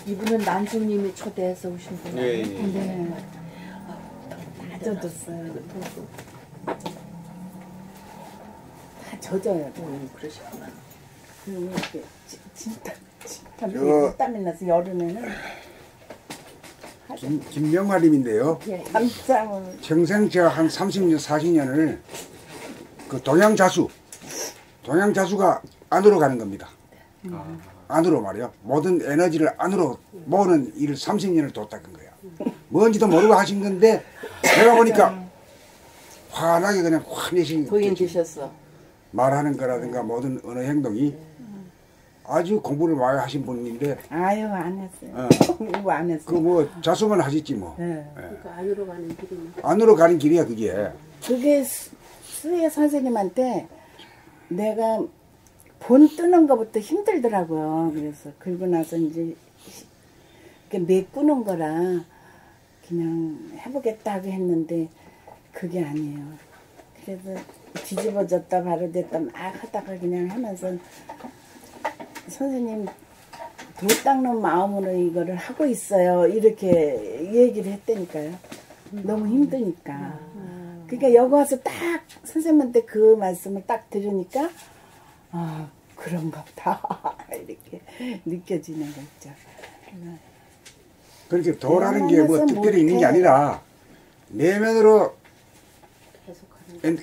이분은 난수님이 초대해서 오신 분이에요. 예, 예. 네. 다 젖었어요. 다 젖어요. 그러시구나. 그리고 이렇게 진짜 땀이 나서 여름에는 김명화님인데요. 땀을 평생 제가 한 30년, 40년을 그 동양자수가 안으로 가는 겁니다. 안으로 말이요. 모든 에너지를 안으로 모으는 일을 30년을 뒀다는 거야. 뭔지도 모르고 하신 건데 내가 보니까 환하게 그냥 환해진 도인 되셨어. 말하는 거라든가 모든 언어 행동이 아주 공부를 많이 하신 분인데 아유 안 했어요. 공부 안 했어요. 그 뭐 자수만 하셨지 뭐. 네. 그러니까 안으로 가는 길이. 안으로 가는 길이야 그게. 그게 수혜 선생님한테 내가 본 뜨는 것부터 힘들더라고요. 그래서 그리고 나서 이제 메꾸는 거라 그냥 해보겠다고 했는데 그게 아니에요. 그래서 뒤집어졌다 바로 됐다 막 하다가 그냥 하면서 선생님 도 닦는 마음으로 이거를 하고 있어요. 이렇게 얘기를 했다니까요. 너무 힘드니까. 그러니까 여기 와서 딱 선생님한테 그 말씀을 딱 들으니까 아 그런가 보다 이렇게 느껴지는 거 있죠. 그렇게 도라는 게 뭐 특별히 있는 게 아니라 내면으로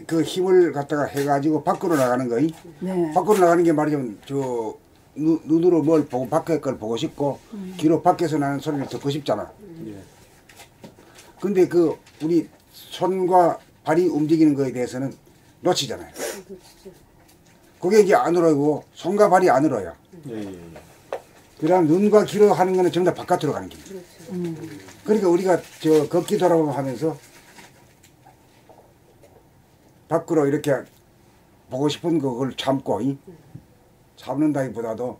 그 힘을 갖다가 해가지고 밖으로 나가는 거이. 네. 밖으로 나가는 게 말이죠. 저 눈으로 뭘 보고 밖에 걸 보고 싶고 귀로 밖에서 나는 소리를 듣고 싶잖아. 근데 그 우리 손과 발이 움직이는 거에 대해서는 놓치잖아요. 그게 이제 안으로고 손과 발이 안으로요. 그다음 눈과 귀로 하는 거는 전부 다 바깥으로 가는 길이죠. 그러니까 우리가 저 걷기 돌아보면 하면서 밖으로 이렇게 보고 싶은 그걸 참고 참는다기보다도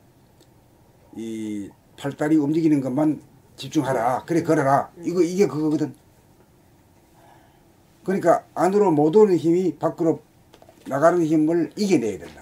이 팔다리 움직이는 것만 집중하라. 그래 걸어라. 이게 그거거든. 그러니까 안으로 못 오는 힘이 밖으로 나가는 힘을 이겨내야 된다.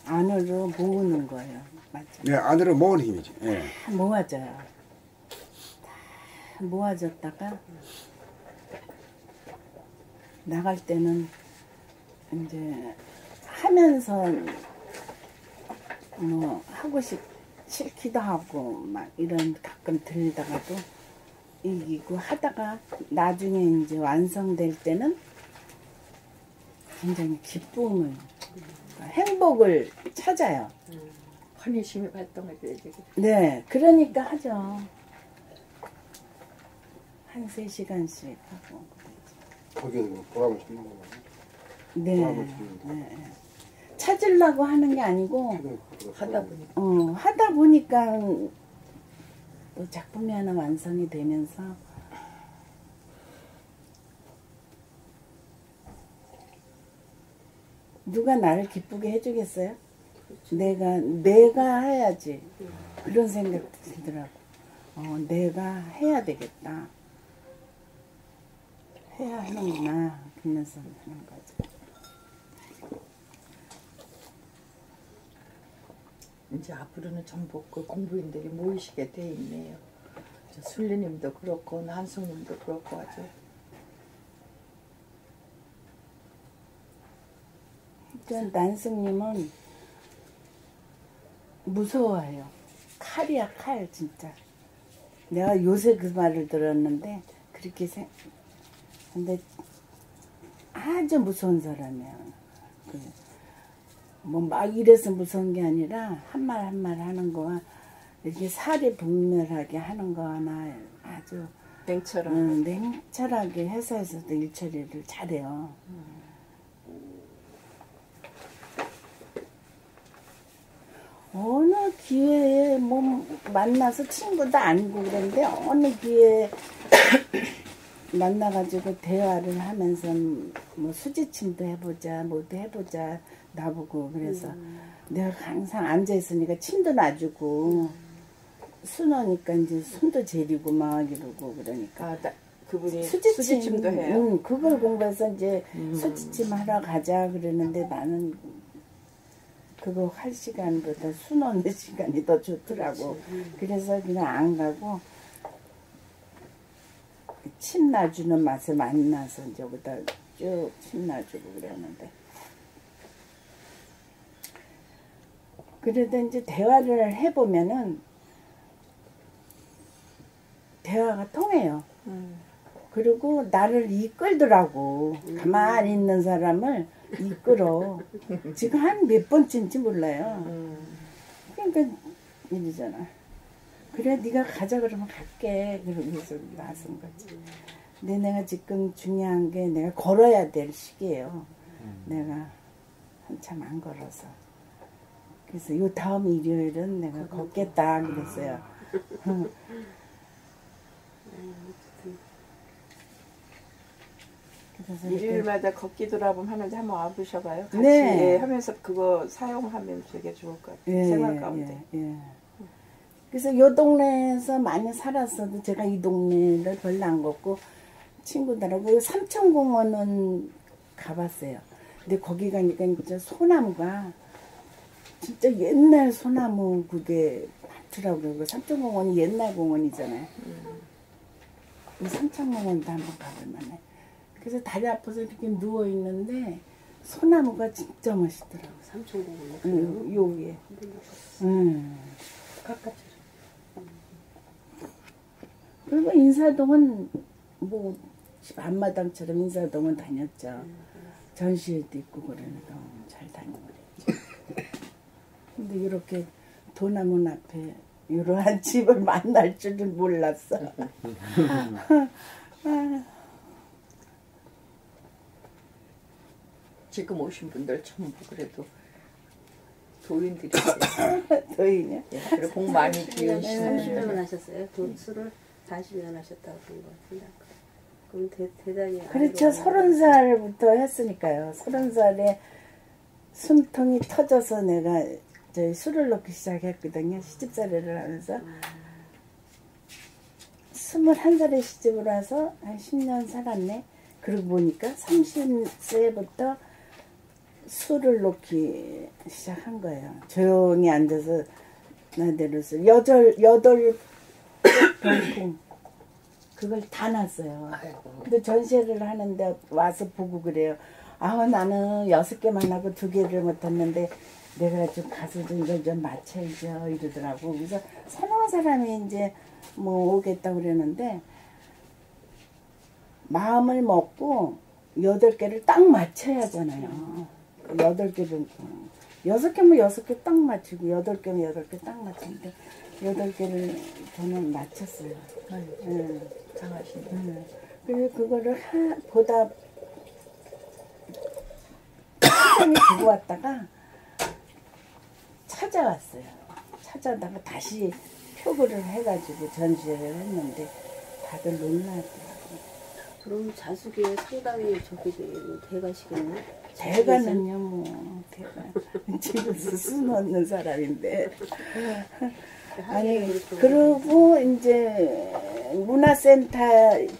안으로 모으는 거예요. 맞죠? 네, 안으로 모으는 힘이지. 예. 다 모아져요. 다 모아졌다가 나갈 때는 이제 하면서 뭐 하고 싫기도 하고 막 이런 가끔 들다가도 이기고 하다가 나중에 이제 완성될 때는 굉장히 기쁨을 행복을 찾아요. 환희심이 발동해줘야지. 네, 그러니까 하죠. 한 3시간씩 하고. 거기에 보람을 주는 거고. 네, 네. 찾으려고 하는 게 아니고 하다 보니까 또 작품이 하나 완성이 되면서 누가 나를 기쁘게 해주겠어요? 내가 해야지. 그런 생각 들더라고. 내가 해야 되겠다. 해야 하는구나. 그러면서 하는 거죠. 이제 앞으로는 전부 그 공부인들이 모이시게 돼 있네요. 순리님도 그렇고 난숙님도 그렇고 하죠. 난숙님은 무서워해요. 칼이야 칼 진짜. 내가 요새 그 말을 들었는데 그렇게 근데 아주 무서운 사람이야. 뭐 막 이래서 무서운 게 아니라 한 말 한 말 하는 거와 이렇게 살이 분멸하게 하는 거 하나 아주 냉철하게 회사에서도 일 처리를 잘해요. 어느 기회에 뭐 만나서 친구도 아니고 그런데 어느 기회에 만나가지고 대화를 하면서 뭐 수지침도 해보자 뭐도 해보자 나보고 그래서 내가 항상 앉아 있으니까 침도 놔주고 순하니까 이제 손도 재리고 막 이러고 그러니까 아, 그분이 수지침, 수지침도 해요. 그걸 공부해서 이제 수지침 하러 가자 그랬는데 나는 그거 할 시간보다 순 넣는 시간이 더 좋더라고. 그래서 그냥 안 가고 침 놔주는 맛에 만나서 이제 여기다 쭉 침 놔주고 그랬는데 그래도 이제 대화를 해보면은 대화가 통해요. 그리고 나를 이끌더라고. 가만히 있는 사람을 이끌어. 지금 한 몇 번째인지 몰라요. 그러니까 이러잖아. 그래 네가 가자 그러면 갈게. 그러면서 나선 거지. 근데 내가 지금 중요한 게 내가 걸어야 될 시기예요. 내가 한참 안 걸어서. 그래서 요 다음 일요일은 내가 걷겠다 그랬어요. 그래서 일요일마다 걷기 돌아보면 하는데 한번 와보셔봐요. 같이 네. 예, 하면서 그거 사용하면 되게 좋을 것 같아요. 예, 생활 가운데. 예. 그래서 요 동네에서 많이 살았어도 제가 이 동네를 별로 안 걷고 친구들하고 삼천공원은 가봤어요. 근데 거기 가니까 진짜 소나무가 진짜 옛날 소나무 그게 많더라고요. 그 삼천공원이 옛날 공원이잖아요. 그 삼천공원도 한번 가볼 만해. 그래서 다리 아파서 이렇게 누워 있는데 소나무가 진짜 멋있더라고. 삼천공원 요 위에. 가깝죠. 그리고 인사동은 뭐 집 앞마당처럼 인사동은 다녔죠. 전시회도 있고 그러니까 잘 다녀버렸죠. 근데 이렇게 도남문 앞에 이러한 집을 만날 줄은 몰랐어. 지금 오신 분들 전부 그래도 도인들이 도인이요? 그리고 복 많이 비우시는 30년 분들. 하셨어요. 술을 40년 하셨다고 그런 것 같은데. 그럼 대단히 그렇죠. 30살부터 했으니까요. 30살에 숨통이 터져서 내가 저희 술을 넣기 시작했거든요. 시집살이를 하면서. 21살에 시집을 와서 한 10년 살았네. 그러고 보니까 30세부터 술을 놓기 시작한 거예요. 조용히 앉아서 나대로 술. 여덟 병통. 그걸 다 놨어요. 근데 전시회를 하는데 와서 보고 그래요. 아, 나는 6개만 하고 2개를 못했는데 내가 좀 가서 좀 이걸 좀 맞춰야죠 이러더라고. 그래서 서너 사람이 이제 뭐 오겠다고 그러는데 마음을 먹고 8개를 딱 맞춰야 하잖아요. 8개를 6개면 6개 딱 맞추고 8개면 8개 딱 맞추는데 8개를 저는 맞췄어요. 장하시네. 그래서 그거를 보다 시간이 두고 왔다가 찾아왔어요. 찾아다가 다시 표구를 해가지고 전시회를 했는데 다들 놀라더라고요. 그럼 자숙에 상당히 저기 대가시겠네. 대가는요, 뭐, 대가. 집에서 수 넣는 사람인데. 아니, 그리고 이제 문화센터,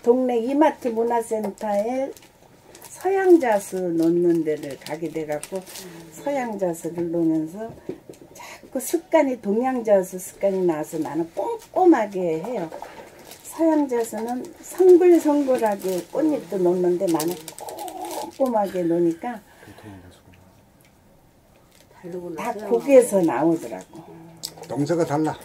동네 이마트 문화센터에 서양자수 놓는 데를 가게 돼갖고 서양자수를 놓으면서 자꾸 습관이, 동양자수 습관이 나서 나는 꼼꼼하게 해요. 서양자수는 성글성글하게 꽃잎도 놓는데 나는 꼼꼼하게 놓으니까 다 거기에서 나오더라고. 동서가 달라.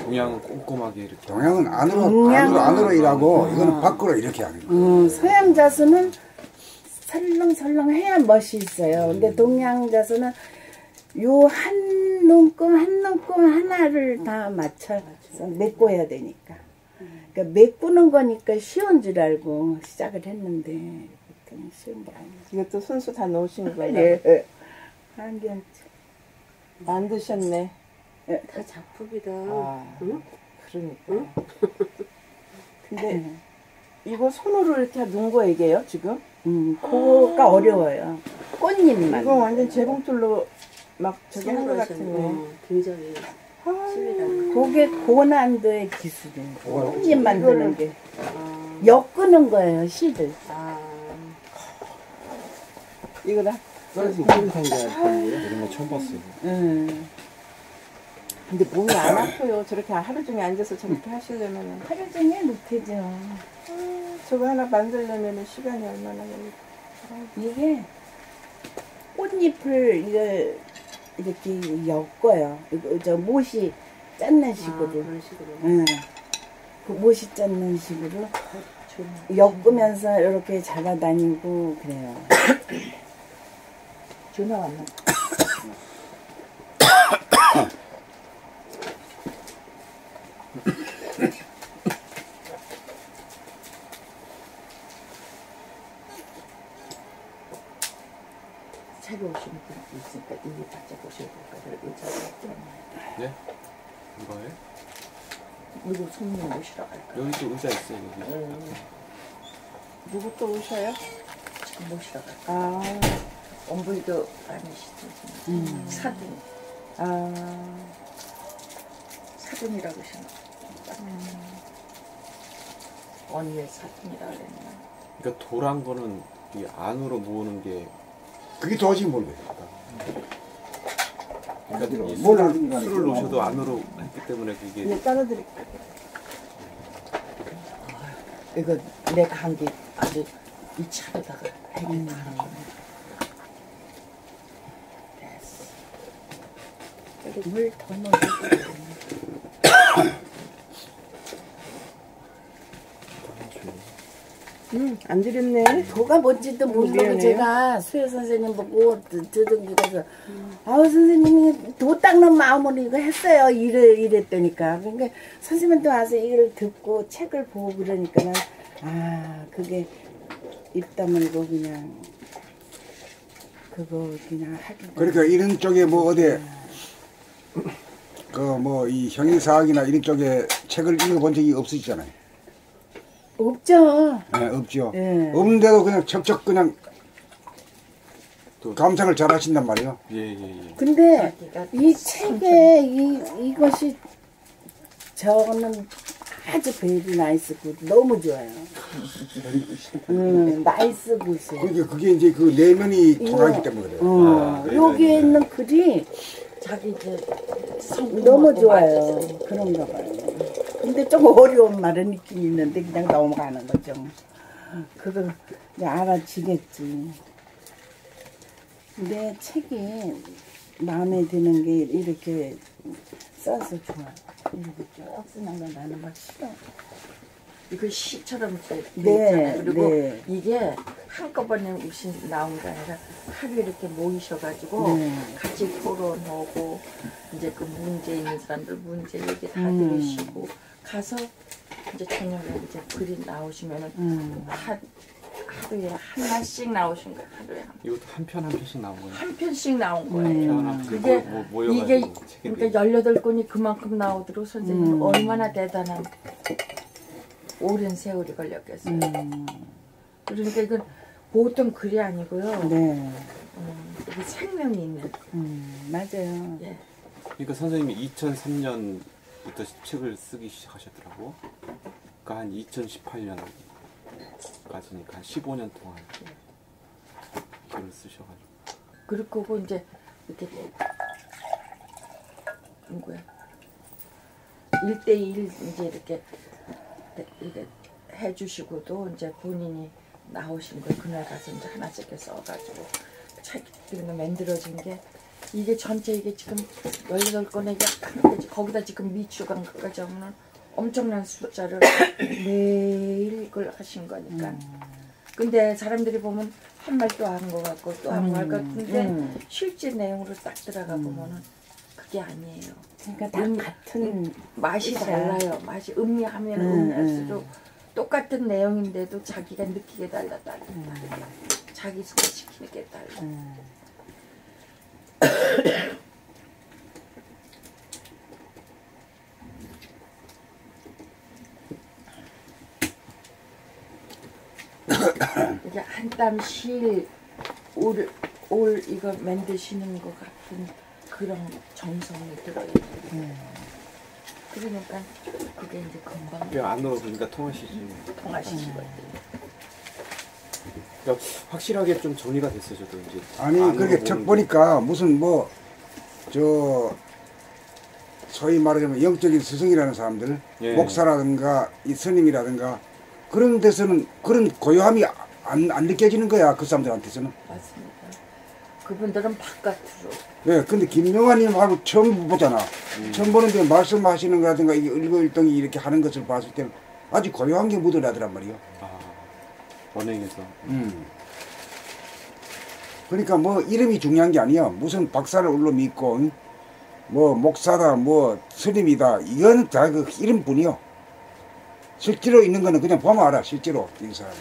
동양은 꼼꼼하게 이렇게. 동양은 안으로 일하고 이거는 밖으로 이렇게 하는 거야. 서양 자수는 설렁설렁 해야 멋이 있어요. 근데 동양 자수는 요 한 눈금 한 눈금 하나를 다 맞춰서 메꿔야 되니까. 그러니까 메꾸는 거니까 쉬운 줄 알고 시작을 했는데 그렇게 쉬운 게 아니에요. 이것도 손수 다 넣으신 거예요? 예. 안경 만드셨네. 다 작품이다. 아, 응? 그러니까. 근데 이거 손으로 이렇게 넣은 거 얘기해요, 지금? 그거가 어려워요. 꽃잎만. 이거 완전 재봉틀로 막 저기 한 것 같은데. 굉장히 치밀한. 그게 고난도의 기술이에요. 꽃잎 만드는 게. 아, 엮는 거예요, 실을. 아, 이거다. 이런 거 처음 봤어요. 근데 몸이 안 아파요. 저렇게 하루 종일 앉아서 저렇게 하시려면. 하루 종일 못해죠. 저거 하나 만들려면 시간이 얼마나 걸릴까. 이게 꽃잎을 이렇게 엮어요. 이거 저 못이 짰는 식으로. 그런 식으로. 응. 그 못이 짰는 식으로 엮으면서 이렇게 잡아다니고 그래요. 전화 왔나? 책에 오시는 분이 있으니까 이게 바짝 보셔야 될 거예요. 의자가 때문에. 네? 이거예요? 이거 손님 모시러 갈 거예요. 여기 또 의자 있어요, 여기. 누구 또 오셔요? 지금 모시러 갈 거예요. 아, 엄불도 아니시죠? 사돈. 사돈이라고 하시는 언니의 사돈이라고 그랬나? 그러니까 도란 거는 이 안으로 모으는 게 그게 도저히 모르겠어. 그러니까 이 뭘 하든 간에 술을 놓으셔도 안으로 했기 때문에 그게 이제 따라드릴게요. 이거 내가 한 게 아주 이 차로다가 해결 다 하는 거네. 됐어. 물더 넣어줄게. 안 드렸네. 도가 뭔지도 모르고 미안해요. 제가 수혜 선생님 보고 드등기가서 아우 선생님이 도 닦는 마음으로 이거 했어요. 이랬다니까. 그러니까 선생님한테 와서 이걸 듣고 책을 보고 그러니까는 아 그게 입 다물고 그냥 그거 그냥 하기. 그러니까 이런 쪽에 뭐 어디 그 뭐 이 형이사학이나 이런 쪽에 책을 읽어본 적이 없으시잖아요. 없죠. 네, 없죠. 예. 없는데도 그냥 척척 그냥 감상을 잘 하신단 말이에요. 예예예. 근데 이 책에 이것이 저는 아주 베리 나이스 굿 너무 좋아요. 나이스 굿이에요. 그러니까 그게 이제 그 내면이 통하기 때문에 그래요. 여기에 있는 글이 자기 이제 너무 좋아요. 그런가 봐요. 근데 좀 어려운 말은 있긴 있는데 그냥 넘어가는 거죠. 그걸 이제 알아지겠지. 근데 책이 마음에 드는 게 이렇게 써서 좋아. 이렇게 쭉 쓰는 거 나는 막 싫어. 이거 시처럼 이렇게 돼 네, 있잖아요. 그리고 네. 이게 한꺼번에 우신 나온 게 아니라 하루 이렇게 모이셔가지고 네. 같이 토론하고 이제 그 문제 있는 사람들 문제 얘기 다 들으시고 가서 이제 저녁에 이제 글이 나오시면은 하루에 하나씩 나오신 거예요. 하루에 이것도 한 편 한 편씩 나온 거예요. 한 편씩 나온 거예요. 그게 그게 이게 그러니까 18권이 그만큼 나오도록 선생님은 얼마나 대단한 오랜 세월이 걸렸겠어요. 그러니까 이건 보통 글이 아니고요. 네. 이게 생명이 있는. 맞아요. 예. 그러니까 선생님이 2003년부터 책을 쓰기 시작하셨더라고. 그러니까 한 2018년까지니까 한 15년 동안 글을 쓰셔가지고. 그리고 이제 이렇게 누구야? 1대1 이제 이렇게 해주시고도 이제 본인이 나오신 걸 그날 가서 이제 하나씩 써가지고 책 이런 거 만들어진 게 이게 전체 이게 지금 18권에 약간 거기다 지금 미추간 것까지 하면 엄청난 숫자를 매일 그걸 하신 거니까. 근데 사람들이 보면 한 말 또 한 것 같고 또 한 말 같은데 실제 내용으로 딱 들어가 보면은 그게 아니에요. 그러니까 다 같은 맛이 달라요. 맛이 음미하면 음미할수록 똑같은 내용인데도 자기가 느끼게 달라. 자기 소개시키는 게 달라. 이게 한 땀 쉴 올 이거 만드시는 것 같은 그런 정성이 들어요. 그러니까 그게 이제 금방 그 안으로 그러니까 통하시지. 통하시거든요. 그러니까 확실하게 좀 정리가 됐어요. 저도 이제 아니 안으로 그렇게 보는 적 게. 보니까 무슨 뭐 저 소위 말하자면 영적인 스승이라는 사람들 예. 목사라든가 이 스님이라든가 그런 데서는 그런 고요함이 안 느껴지는 거야 그 사람들한테서는. 맞습니다. 그분들은 바깥으로 예, 근데 김영환님하고 처음 보잖아. 처음 보는데 말씀하시는 거라든가 이 일거일동이 이렇게 하는 것을 봤을 때는 아주 고요한 게 묻어나더란 말이요. 아, 원행에서. 그러니까 뭐 이름이 중요한 게 아니야. 무슨 박사를 울로 믿고 응? 뭐 목사다 뭐 스님이다 이거는 다 그 이름뿐이요. 실제로 있는 거는 그냥 보면 알아. 실제로 이 사람.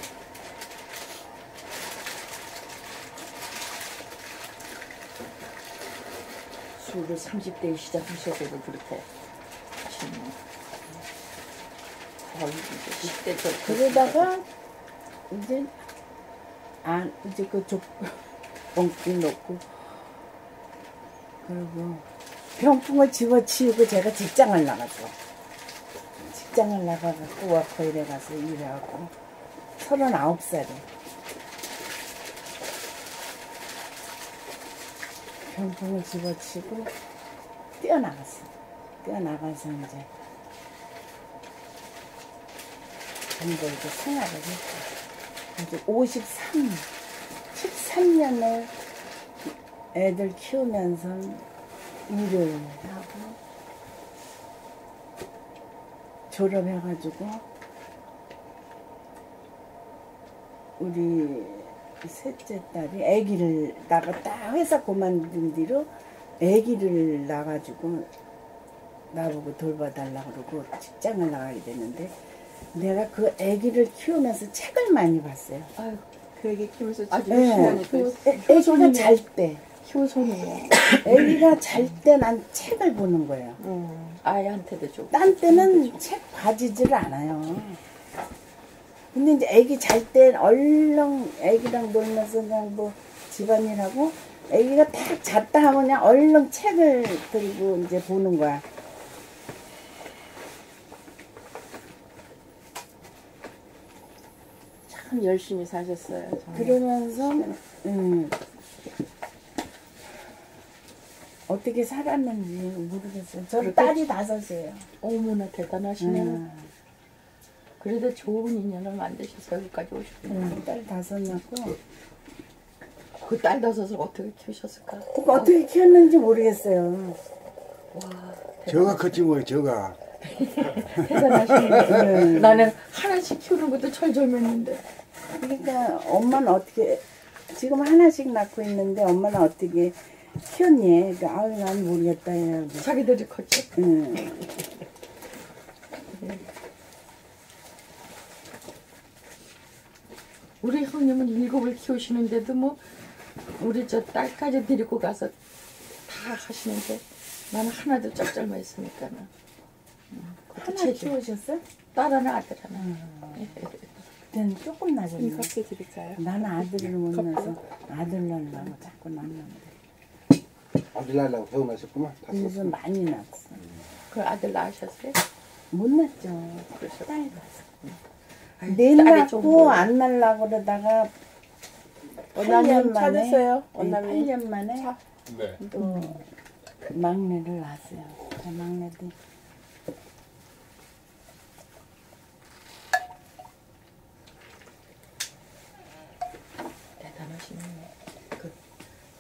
술을 30대에 시작하셔도 그렇게 하시는 거의 이제 10대 저 그러다가 이제 이제 그 족봉기 놓고 그리고 병풍을 집어치우고 제가 직장을 나갔어. 직장을 나가갖고 워커힐에 가서 일하고 39살에 병풍을 집어치고 뛰어나갔어. 뛰어나가서 이제 이제 생활을 했고 이제 13년을 애들 키우면서 일을 하고 졸업해가지고 우리 셋째 딸이 아기를 나갔다 회사 그만둔 뒤로 아기를 낳아가지고 나보고 돌봐달라고 그러고 직장을 나가게 됐는데 내가 그 아기를 키우면서 책을 많이 봤어요. 아유 그 얘기 키우면서 아, 지금 네. 시간이 또 아기가 잘 때, 효손이에요. 아기가 잘 때 난 책을 보는 거예요. 아이한테도 좀 딴 때는 책 봐지질 않아요. 근데 이제 아기 잘 때 얼렁 아기랑 놀면서 그냥 뭐 집안일하고 아기가 딱 잤다 하면 그냥 얼렁 책을 들고 이제 보는 거야. 참 열심히 사셨어요. 정말. 그러면서 어떻게 살았는지 모르겠어요. 저 그렇게- 딸이 5이에요. 어머나 대단하시네요. 그래도 좋은 인연을 만드셔서 여기까지 오셨네요. 딸 5 낳고 그 딸 5을 어떻게 키우셨을까? 그거 어떻게 키웠는지 모르겠어요. 와 저가 컸지 뭐 저가. 대단하시네요. 나는 하나씩 키우는 것도 철저했는데 그러니까 엄마는 어떻게 지금 하나씩 낳고 있는데 엄마는 어떻게 키웠니? 그러니까 아유 난 모르겠다 해요. 자기들이 컸지. 우리 형님은 7을 키우시는데도 뭐 우리 저 딸까지 데리고 가서 다 하시는데 나는 하나도 짭짤했으니까는. 하나 키우셨어요? 딸 하나 아들 하나. 그때는 조금 나졌네. 커피 드릴까요? 나는 아들을 못 낳아서 아들 낳으려고 자꾸 낳는데 아들 낳으려고 태어나셨구만. 그래서 많이 낳았어. 그 아들 낳으셨어요? 못 낳죠. 그래서 딸 아이, 넷 딸이 좀 낳고 안 낳으려고 그러다가 8년 원나님 만에 찾으세요. 원나님. 8년 만에 네. 또 막내를 낳았어요. 그 막내도 대단하시네. 그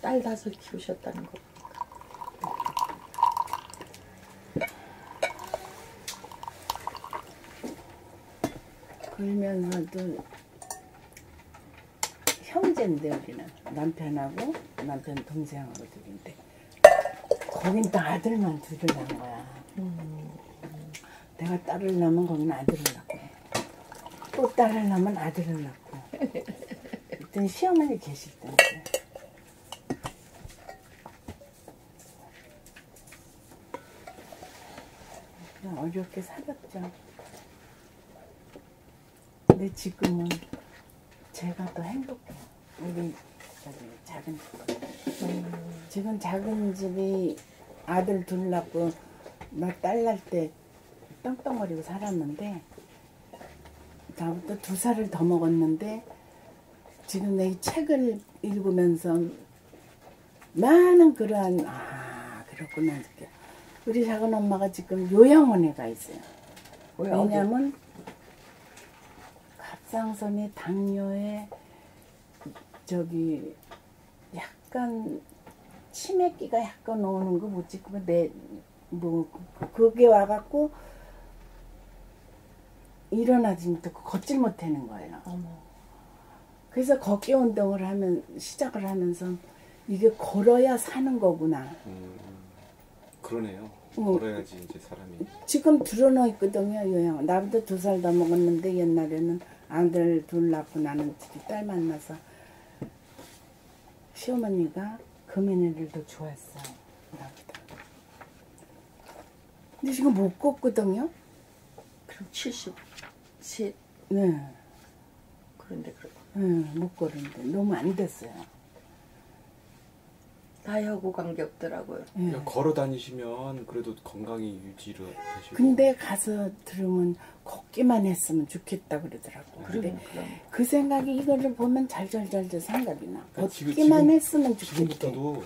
딸 5 키우셨다는 거. 그러면서도 형제인데 우리는 남편하고 남편 동생하고 둘인데 거긴 또 아들만 둘을 낳은 거야. 내가 딸을 낳으면 거기는 아들을 낳고 또 딸을 낳으면 아들을 낳고 그때 시어머니 계실 때인데 그냥 어렵게 살았죠. 근데 지금은 제가 더 행복해요. 우리 저기 작은 집. 지금 작은 집이 아들 둘 낳고 나 딸 낳을 때 떵떵거리고 살았는데 나부터 2살을 더 먹었는데 지금 내 책을 읽으면서 많은 그러한 그렇구나 이렇게. 우리 작은 엄마가 지금 요양원에 가 있어요. 왜냐면 갑상선에 당뇨에 저기 약간 치매기가 약간 오는 거 뭐지? 뭐 그게 와갖고 일어나지 못하고 걷질 못하는 거예요. 그래서 걷기 운동을 시작을 하면서 이게 걸어야 사는 거구나. 그러네요. 걸어야지 이제 사람이. 지금 들어놓 있거든요, 요양. 나보다 2살 더 먹었는데 옛날에는 아들 둘 낳고 나는 딸 만나서 시어머니가 금연이를 더 좋아했어. 나보다. 근데 지금 못 걷거든요. 그럼 73 네. 그런데 그렇고 못 걸었는데 너무 안 됐어요. 나하고 관계 없더라고요. 그러니까 걸어 다니시면 그래도 건강이 유지를 되시고. 근데 가서 들으면 걷기만 했으면 좋겠다 그러더라고. 근데 그럼 그 생각이 이거를 보면 잘잘잘잘 생각이 나. 그러니까 걷기만 했으면 좋겠다. 지금부터도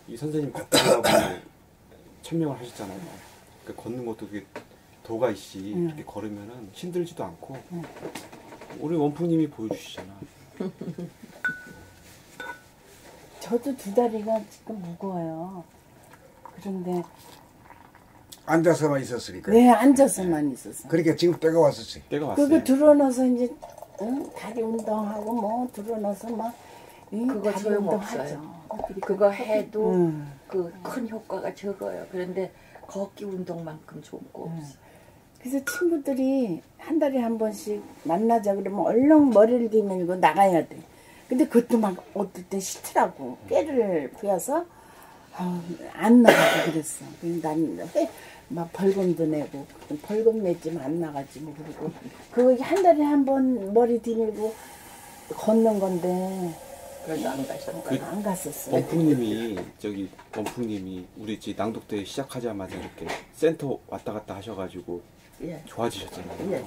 이 선생님 걷기라고 천명을 하셨잖아요. 그러니까 걷는 것도 그게 도가 있이 이렇게 걸으면은 힘들지도 않고. 우리 원풍님이 보여주시잖아. 저도 2다리가 지금 무거워요. 그런데 앉아서만 있었으니까. 네 앉아서만 있었어. 그러니까 지금 때가 왔었지. 때가 왔어요. 그거 들어넣어서 이제 다리 운동하고 뭐 들어넣어서 막 그거 다리 소용없어요. 운동하죠. 그거 해도 음. 그 큰 효과가 적어요. 그런데 걷기 운동만큼 좋은 거 없어. 그래서 친구들이 한 달에 한 번씩 만나자 그러면 얼른 머리를 뒤밀고 나가야 돼. 근데 그것도 막 어떨 때 싫더라고. 꾀를 부여서 안 나가고 그랬어. 난막 벌금도 내고 벌금 냈지만 안 나가지 뭐 그러고 그거 한 달에 한 번 머리 뒤밀고 걷는 건데 그래도 안 가셨다. 안 갔었어. 원풍님이 우리 집 낭독대 시작하자마자 이렇게 센터 왔다 갔다 하셔가지고 예. 좋아지셨잖아요. 예, 예.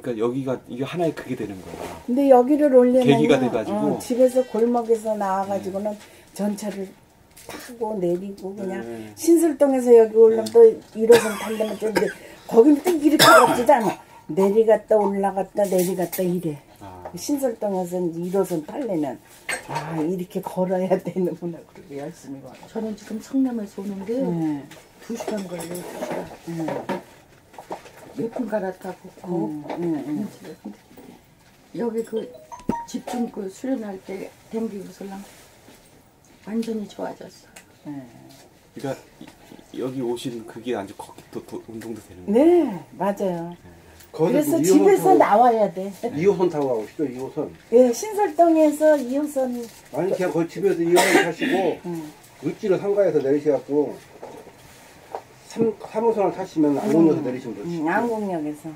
그러니까 이게 하나의 그게 되는 거야. 근데 여기를 올리면 계기가 돼가지고. 집에서 골목에서 나와가지고는 전철을 타고 내리고 그냥 신설동에서 여기 올라면 또 1호선 타려면 좋은데 거기는 또 이렇게 가지도 않아. 내리갔다 올라갔다 내리갔다 이래. 신설동에서는 1호선 타려면 이렇게 걸어야 되는구나 그러고 열심히 걸어. 저는 지금 성남에서 오는데 2시간 걸려요. 2시간. 몇 분 갈아타고 여기 그 집중 그 수련할 때 댕기고서랑 완전히 좋아졌어. 그러니까 여기 오신 그게 아주 걷기도 운동도 되는 거예요. 네 맞아요. 그래서 집에서 나와야 돼. 2호선 타고 가고 싶죠, 2호선. 예, 신설동에서 2호선. 아니, 그냥 거기 집에서 2호선 타시고, 을지로 상가에서 내리셔갖고, 3호선을 타시면 안국역에서 내리시면 되지. 안국역에서.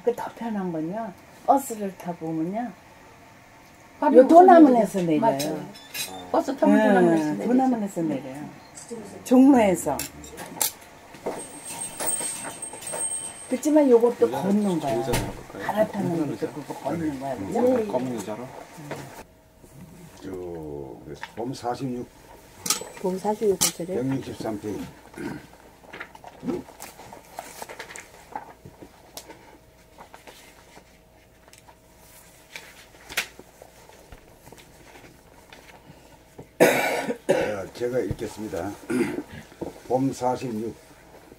그 더 편한 건요, 버스를 타고 오면요, 요 도남원에서 내려요. 맞아요. 버스 타면 도남원에서 내리죠. 도남원에서 내려요. 종로에서. 그렇지만 요것도 걷는 거야. 갈아타는 것도 그거 걷는 거야. 그죠? 검은 여자로. 봄 46, 봄 46번째를 163페이지. 제가 읽겠습니다. 봄 46.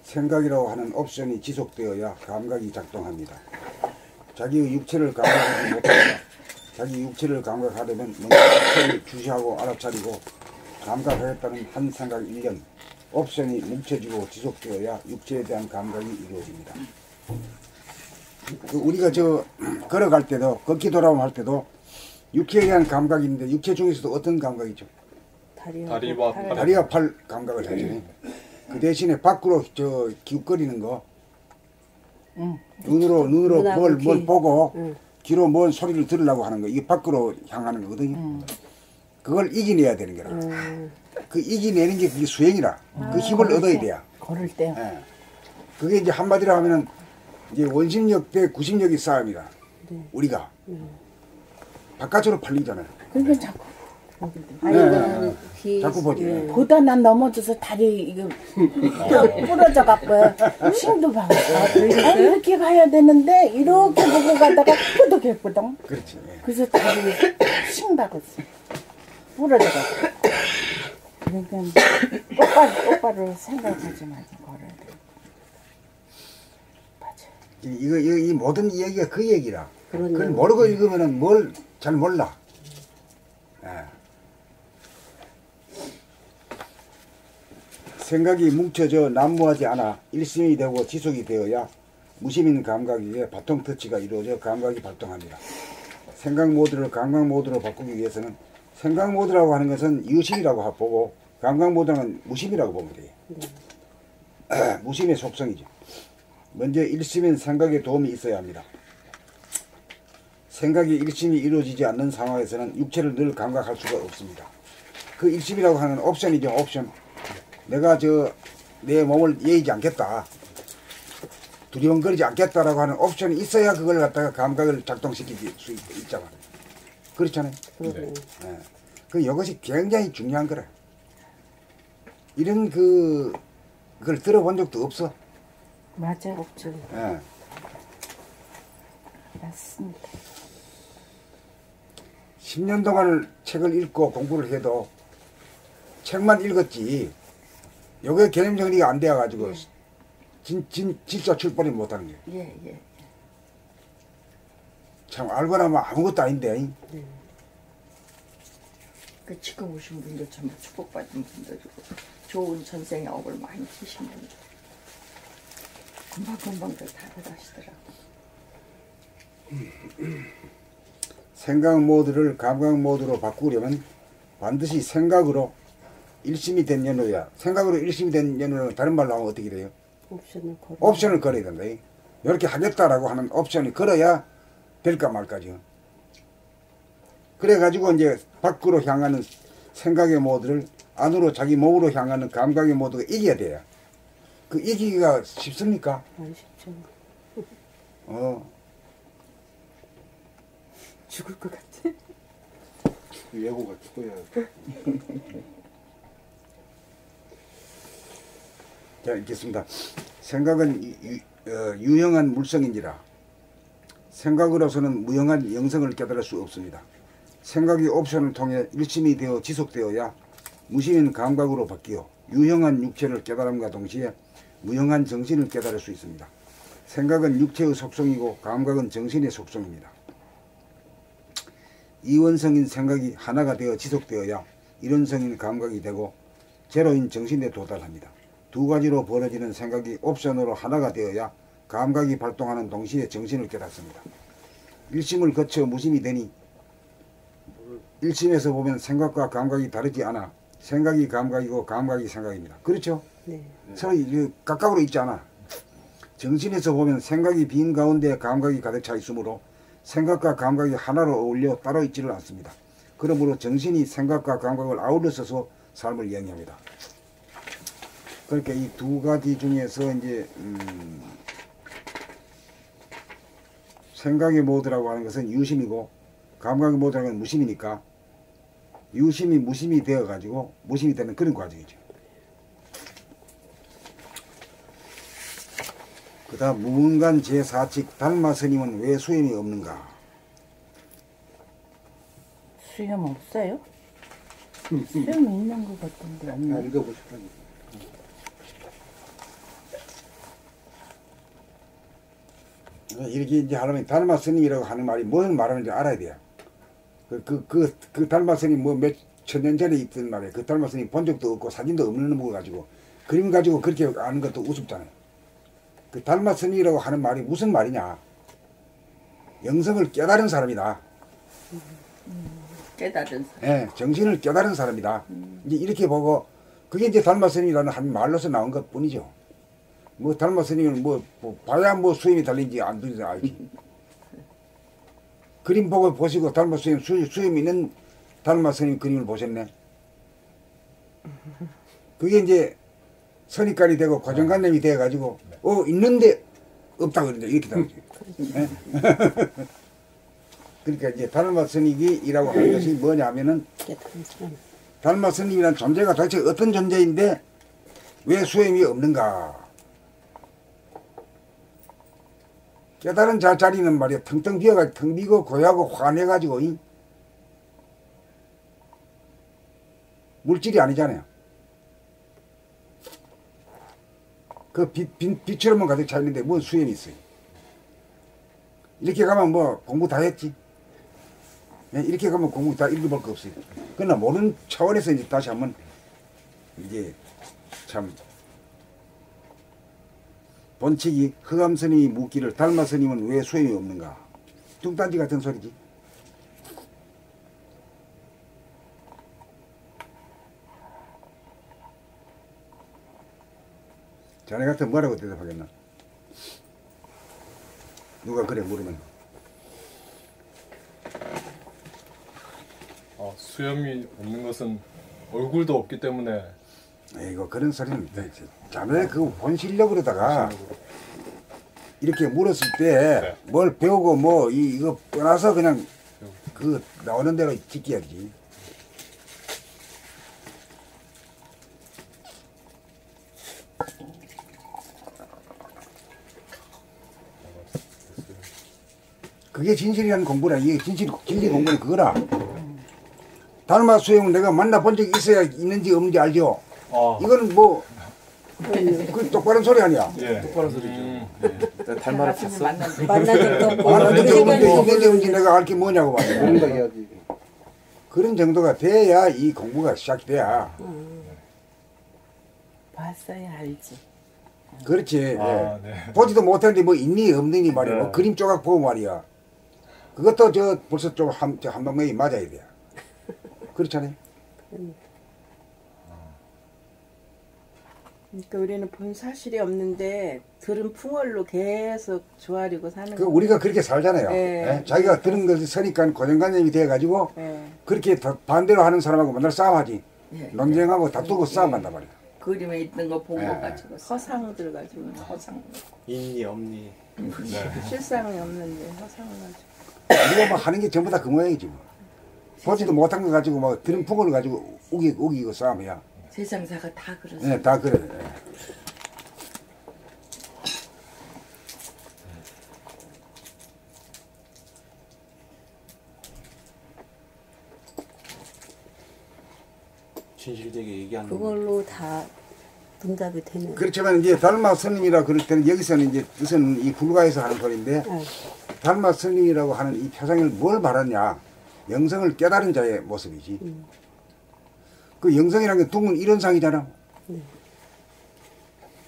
생각이라고 하는 옵션이 지속되어야 감각이 작동합니다. 자기의 육체를 감각하지 못하다. 자기 육체를 감각하려면 먼저 육체를 주시하고 알아차리고 감각하겠다는 한 생각 1년. 옵션이 뭉쳐지고 지속되어야 육체에 대한 감각이 이루어집니다. 우리가 걸어갈 때도 걷기 돌아오면 할 때도 육체에 대한 감각이 있는데 육체 중에서도 어떤 감각이죠? 다리와 팔. 다리와 팔 감각을 하죠. 그 대신에 밖으로 기웃거리는 거 눈으로 뭘 보고 귀로 뭔 소리를 들으려고 하는 거, 이게 밖으로 향하는 거거든요. 그걸 이겨내야 되는 거라. 그 이겨내는 게 그게 수행이라. 그 힘을 얻어야 돼요. 걸을 때. 예. 그게 이제 한마디로 하면은 이제 원심력 대 구심력의 싸움이다. 우리가 바깥으로 팔리잖아요. 그러니까 자꾸 아이고 귀 자꾸 보지. 보다 난 넘어져서 다리 이거 부러져 갖고 힘도 받고 아, 이렇게 가야 되는데 이렇게 보고 가다가 끄덕했거든. 그렇지. 예. 그래서 다리 싱 박았어. 부러져 갖고. 그러니까 똑바로 생각하지 말고 걸어야 돼. 맞아. 이 모든 이야기가 그 얘기라. 그런 그걸 얘기. 모르고 읽으면은 뭘 잘 몰라. 예. 생각이 뭉쳐져 난무하지 않아 일심이 되고 지속이 되어야 무심인 감각에 바통 터치가 이루어져 감각이 발동합니다. 생각 모드를 감각 모드로 바꾸기 위해서는 생각 모드라고 하는 것은 유심이라고 보고 감각 모드는 무심이라고 보면 돼요. 무심의 속성이죠. 먼저 일심인 생각에 도움이 있어야 합니다. 생각이 일심이 이루어지지 않는 상황에서는 육체를 늘 감각할 수가 없습니다. 그 일심이라고 하는 옵션이죠. 옵션. 내가 내 몸을 예의지 않겠다. 두리번거리지 않겠다라고 하는 옵션이 있어야 그걸 갖다가 감각을 작동시킬 수 있잖아. 그렇잖아요. 네. 예. 그 이것이 굉장히 중요한 거라. 이런 그걸 들어본 적도 없어. 맞아. 없죠. 예. 맞습니다. 10년 동안 책을 읽고 공부를 해도 책만 읽었지 요게 개념 정리가 안 되어가지고 진짜 출발이 못하는 거예요. 예, 예. 참 알고 나면 아무것도 아닌데. 그 지금 오신 분들 전부 축복받은 분들이고 좋은 전생의 업을 많이 키신 분들 금방금방들 다들 하시더라고. 생각 모드를 감각 모드로 바꾸려면 반드시 생각으로 일심이 된 연호야. 생각으로 일심이 된 연호는 다른 말로 하면 어떻게 돼요? 옵션을 걸어. 옵션을 걸어야 된다. 이렇게 하겠다라고 하는 옵션이 걸어야 될까 말까죠. 그래가지고 이제 밖으로 향하는 생각의 모드를 안으로 자기 몸으로 향하는 감각의 모드가 이겨야 돼요. 그 이기기가 쉽습니까? 안 쉽죠. 죽을 것 같아. 예고가 죽어야 자, 읽겠습니다. 생각은 유형한 물성인지라 생각으로서는 무형한 영성을 깨달을 수 없습니다. 생각이 옵션을 통해 일심이 되어 지속되어야 무심인 감각으로 바뀌어 유형한 육체를 깨달음과 동시에 무형한 정신을 깨달을 수 있습니다. 생각은 육체의 속성이고 감각은 정신의 속성입니다. 이원성인 생각이 하나가 되어 지속되어야 일원성인 감각이 되고 제로인 정신에 도달합니다. 두 가지로 벌어지는 생각이 옵션으로 하나가 되어야 감각이 발동하는 동시에 정신을 깨닫습니다. 일심을 거쳐 무심이 되니 일심에서 보면 생각과 감각이 다르지 않아 생각이 감각이고 감각이 생각입니다. 그렇죠? 네. 서로 각각으로 있지 않아. 정신에서 보면 생각이 빈 가운데 감각이 가득 차 있으므로 생각과 감각이 하나로 어울려 따로 있지를 않습니다. 그러므로 정신이 생각과 감각을 아울러서서 삶을 이야기합니다. 그러니까 이 두 가지 중에서 이제 생각의 모드라고 하는 것은 유심이고 감각의 모드라는 건 무심이니까 유심이 무심이 되어 가지고 무심이 되는 그런 과정이죠. 그 다음 무문관 제4칙 달마 스님은 왜 수염이 없는가? 수염 없어요? 수염 있는 것 같은데 다 없나? 읽어보시라니. 이렇게 이제 하려면 달마 스님이라고 하는 말이 뭘 말하는지 알아야 돼요. 그 달마 스님 뭐 몇 천 년 전에 있던 말이에요. 그 달마 스님 본 적도 없고 사진도 없는 거 가지고 그림 가지고 그렇게 아는 것도 우습잖아요. 그 달마 스님이라고 하는 말이 무슨 말이냐? 영성을 깨달은 사람이다. 깨달은 사람. 예, 정신을 깨달은 사람이다. 이제 이렇게 보고 그게 이제 달마 스님이라는 한 말로서 나온 것 뿐이죠. 뭐 달마 스님은 뭐 봐야 뭐 수염이 달린지 안 달린지 알지. 그림 보고 보시고 달마 스님 수염 있는 달마 스님 그림을 보셨네. 그게 이제 선입관이 되고 고정관념이 돼가지고 있는데 없다 그런다 이렇게 나오지. 예? 그러니까 이제 달마 스님이라고 하는 것이 뭐냐면은 달마 스님이라는 존재가 도대체 어떤 존재인데 왜 수염이 없는가? 깨달은 자리는 말이야 텅텅 비어가지고 텅 비고 고요하고 환해가지고 물질이 아니잖아요. 그 빛처럼만 가득 차 있는데 뭔 수염이 있어요. 이렇게 가면 뭐 공부 다 했지. 이렇게 가면 공부 다 읽어볼 거 없어요. 그러나 모르는 차원에서 이제 다시 한번 이제 참 본칙이 흑암 스님이 묻기를 달마 스님은 왜 수염이 없는가? 뚱딴지 같은 소리지. 자네 같은 뭐라고 대답하겠나? 누가 그래 물으면. 수염이 없는 것은 얼굴도 없기 때문에. 이거 그런 소리는 자네 그 본실력으로다가 이렇게 물었을 때 뭘 배우고 뭐 이거 떠나서 그냥 그 나오는 대로 지켜야지. 그게 진실이라는 공부라. 이게 진리 공부는 그거라. 달마 수염은 내가 만나본 적이 있어야 있는지 없는지 알죠? 이거는 뭐 그 똑바른 소리 아니야. 예. 똑바른 소리죠. 달마를 봤어? 만난 적도 없고 만난 적이 없는데 시간이 있는지 없는지 내가 알 게 뭐냐고 말이야. 모른다 해야지. 그런 정도가 돼야 이 공부가 시작돼야. 봤어야 알지. 그렇지. 네. 보지도 못했는데 뭐 있니 없느니 말이야. 뭐 그림 조각 보고 말이야. 그것도 벌써 좀 한 방면이 맞아야 돼. 그렇잖아요. 그러니까 우리는 본 사실이 없는데 들은 풍월로 계속 조아리고 사는 그 우리가 그렇게 살잖아요. 네. 자기가 들은 것이 서니까 고정관념이 돼가지고 그렇게 반대로 하는 사람하고 맨날 싸움하지. 논쟁하고 다투고 싸움한단 말이야. 그림에 있는 거 본 거 가지고 허상들 가지고 허상. 있니 없니. 실상이 없는데 허상을 가지고 우리가 뭐 하는 게 전부 다 그 모양이지 뭐. 보지도 못한 거 가지고 막 들은 풍을 가지고 우기고 싸움이야. 세상사가 다 그러죠. 네, 다 그래. 진실되게 얘기하는 그걸로 다 응답이 되는. 그렇지만 이제 달마 스님이라 그럴 때는 여기서는 이제 뜻은 이 불가에서 하는 소리인데 달마 스님이라고 하는 이 표상을 뭘 말하냐? 영성을 깨달은 자의 모습이지. 그 영성이라는 게 둥은 이런 상이잖아.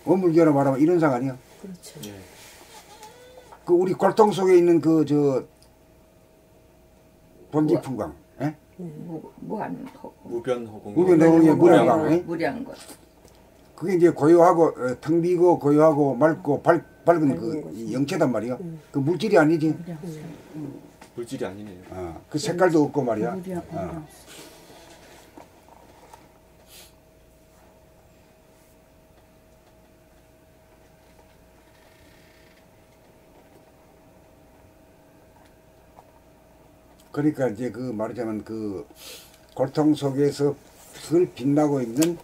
원불교로 말하면 이런 상 아니야? 그렇죠. 예. 그 우리 골통 속에 있는 그 본지풍광, 예? 무한 허공. 무변허공. 무변허공의 무량광, 예? 무량 것. 그게 이제 고요하고 텅 비고 고요하고 맑고 밝은 그 영체단 말이야. 그 물질이 아니지. 물질이 아니네요. 그 색깔도 없고 말이야. 그러니까 이제 그 말하자면 그 골통 속에서 늘 빛나고 있는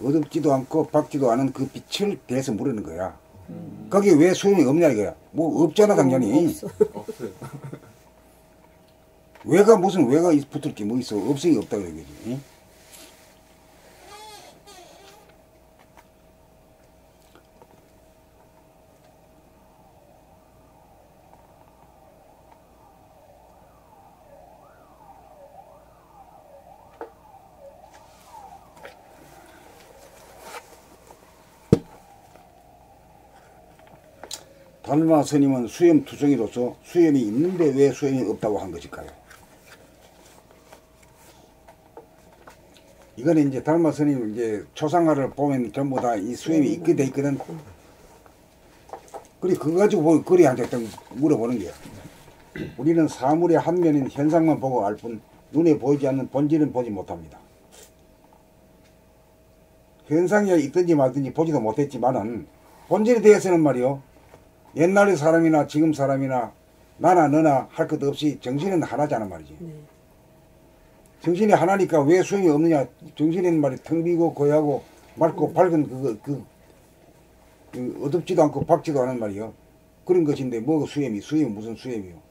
어둡지도 않고 밝지도 않은 그 빛을 대해서 물으는 거야. 거기에 왜 소용이 없냐 이거야. 뭐 없잖아 당연히. 없어. 없어요. 왜가 무슨 왜가 붙을 게 뭐 있어. 없으니 없다 그러지. 응? 달마 스님은 수염 투성이로서 수염이 있는데 왜 수염이 없다고 한 것일까요? 이거는 이제 달마 스님 이제 초상화를 보면 전부 다 이 수염이 있게 돼 있거든. 그래 그거 가지고 그리 앉아 물어보는 거야. 우리는 사물의 한 면인 현상만 보고 알 뿐 눈에 보이지 않는 본질은 보지 못합니다. 현상이 있든지 말든지 보지도 못했지만은 본질에 대해서는 말이요, 옛날의 사람이나 지금 사람이나 나나 너나 할 것 없이 정신은 하나잖아 말이지. 정신이 하나니까 왜 소용이 없느냐. 정신은 말이 텅 비고 고요하고 맑고 밝은 어둡지도 않고 밝지도 않은 말이요. 그런 것인데 뭐가 수염이 무슨 수염이요.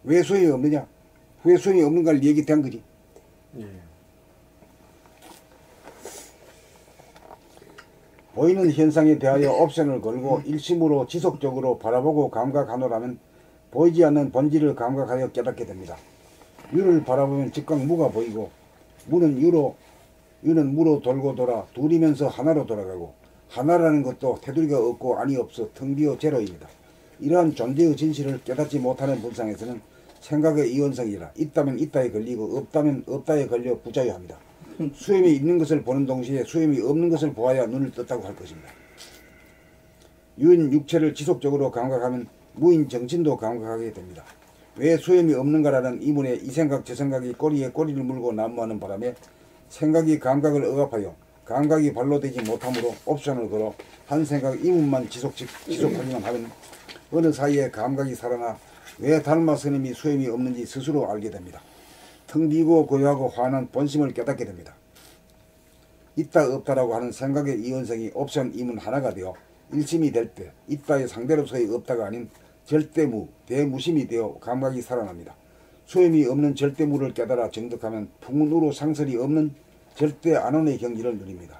왜 소용이 없느냐. 왜 소용이 없는가를 얘기한 거지. 예. 보이는 현상에 대하여 옵션을 걸고 일심으로 지속적으로 바라보고 감각하노라면 보이지 않는 본질을 감각하여 깨닫게 됩니다. 유를 바라보면 즉각 무가 보이고 무는 유는 무로 돌고 돌아 둘이면서 하나로 돌아가고 하나라는 것도 테두리가 없고 안이 없어 텅 비어 제로입니다. 이러한 존재의 진실을 깨닫지 못하는 불상에서는 생각의 이원성이라 있다면 있다에 걸리고 없다면 없다에 걸려 부자유합니다. 수염이 있는 것을 보는 동시에 수염이 없는 것을 보아야 눈을 떴다고 할 것입니다. 유인 육체를 지속적으로 감각하면 무인 정신도 감각하게 됩니다. 왜 수염이 없는가라는 이문에 이 생각 저 생각이 꼬리에 꼬리를 물고 난무하는 바람에 생각이 감각을 억압하여 감각이 발로되지 못하므로 옵션을 걸어 한 생각 이문만 지속하기만 하면 어느 사이에 감각이 살아나 왜 달마 스님이 수염이 없는지 스스로 알게 됩니다. 텅 비고 고요하고 환한 본심을 깨닫게 됩니다. 있다 없다라고 하는 생각의 이원성이 옵션 이문 하나가 되어 일심이 될 때 있다의 상대로서의 없다가 아닌 절대무, 대무심이 되어 감각이 살아납니다. 소염이 없는 절대무를 깨달아 정득하면 풍운으로 상설이 없는 절대 안원의 경지를 누립니다.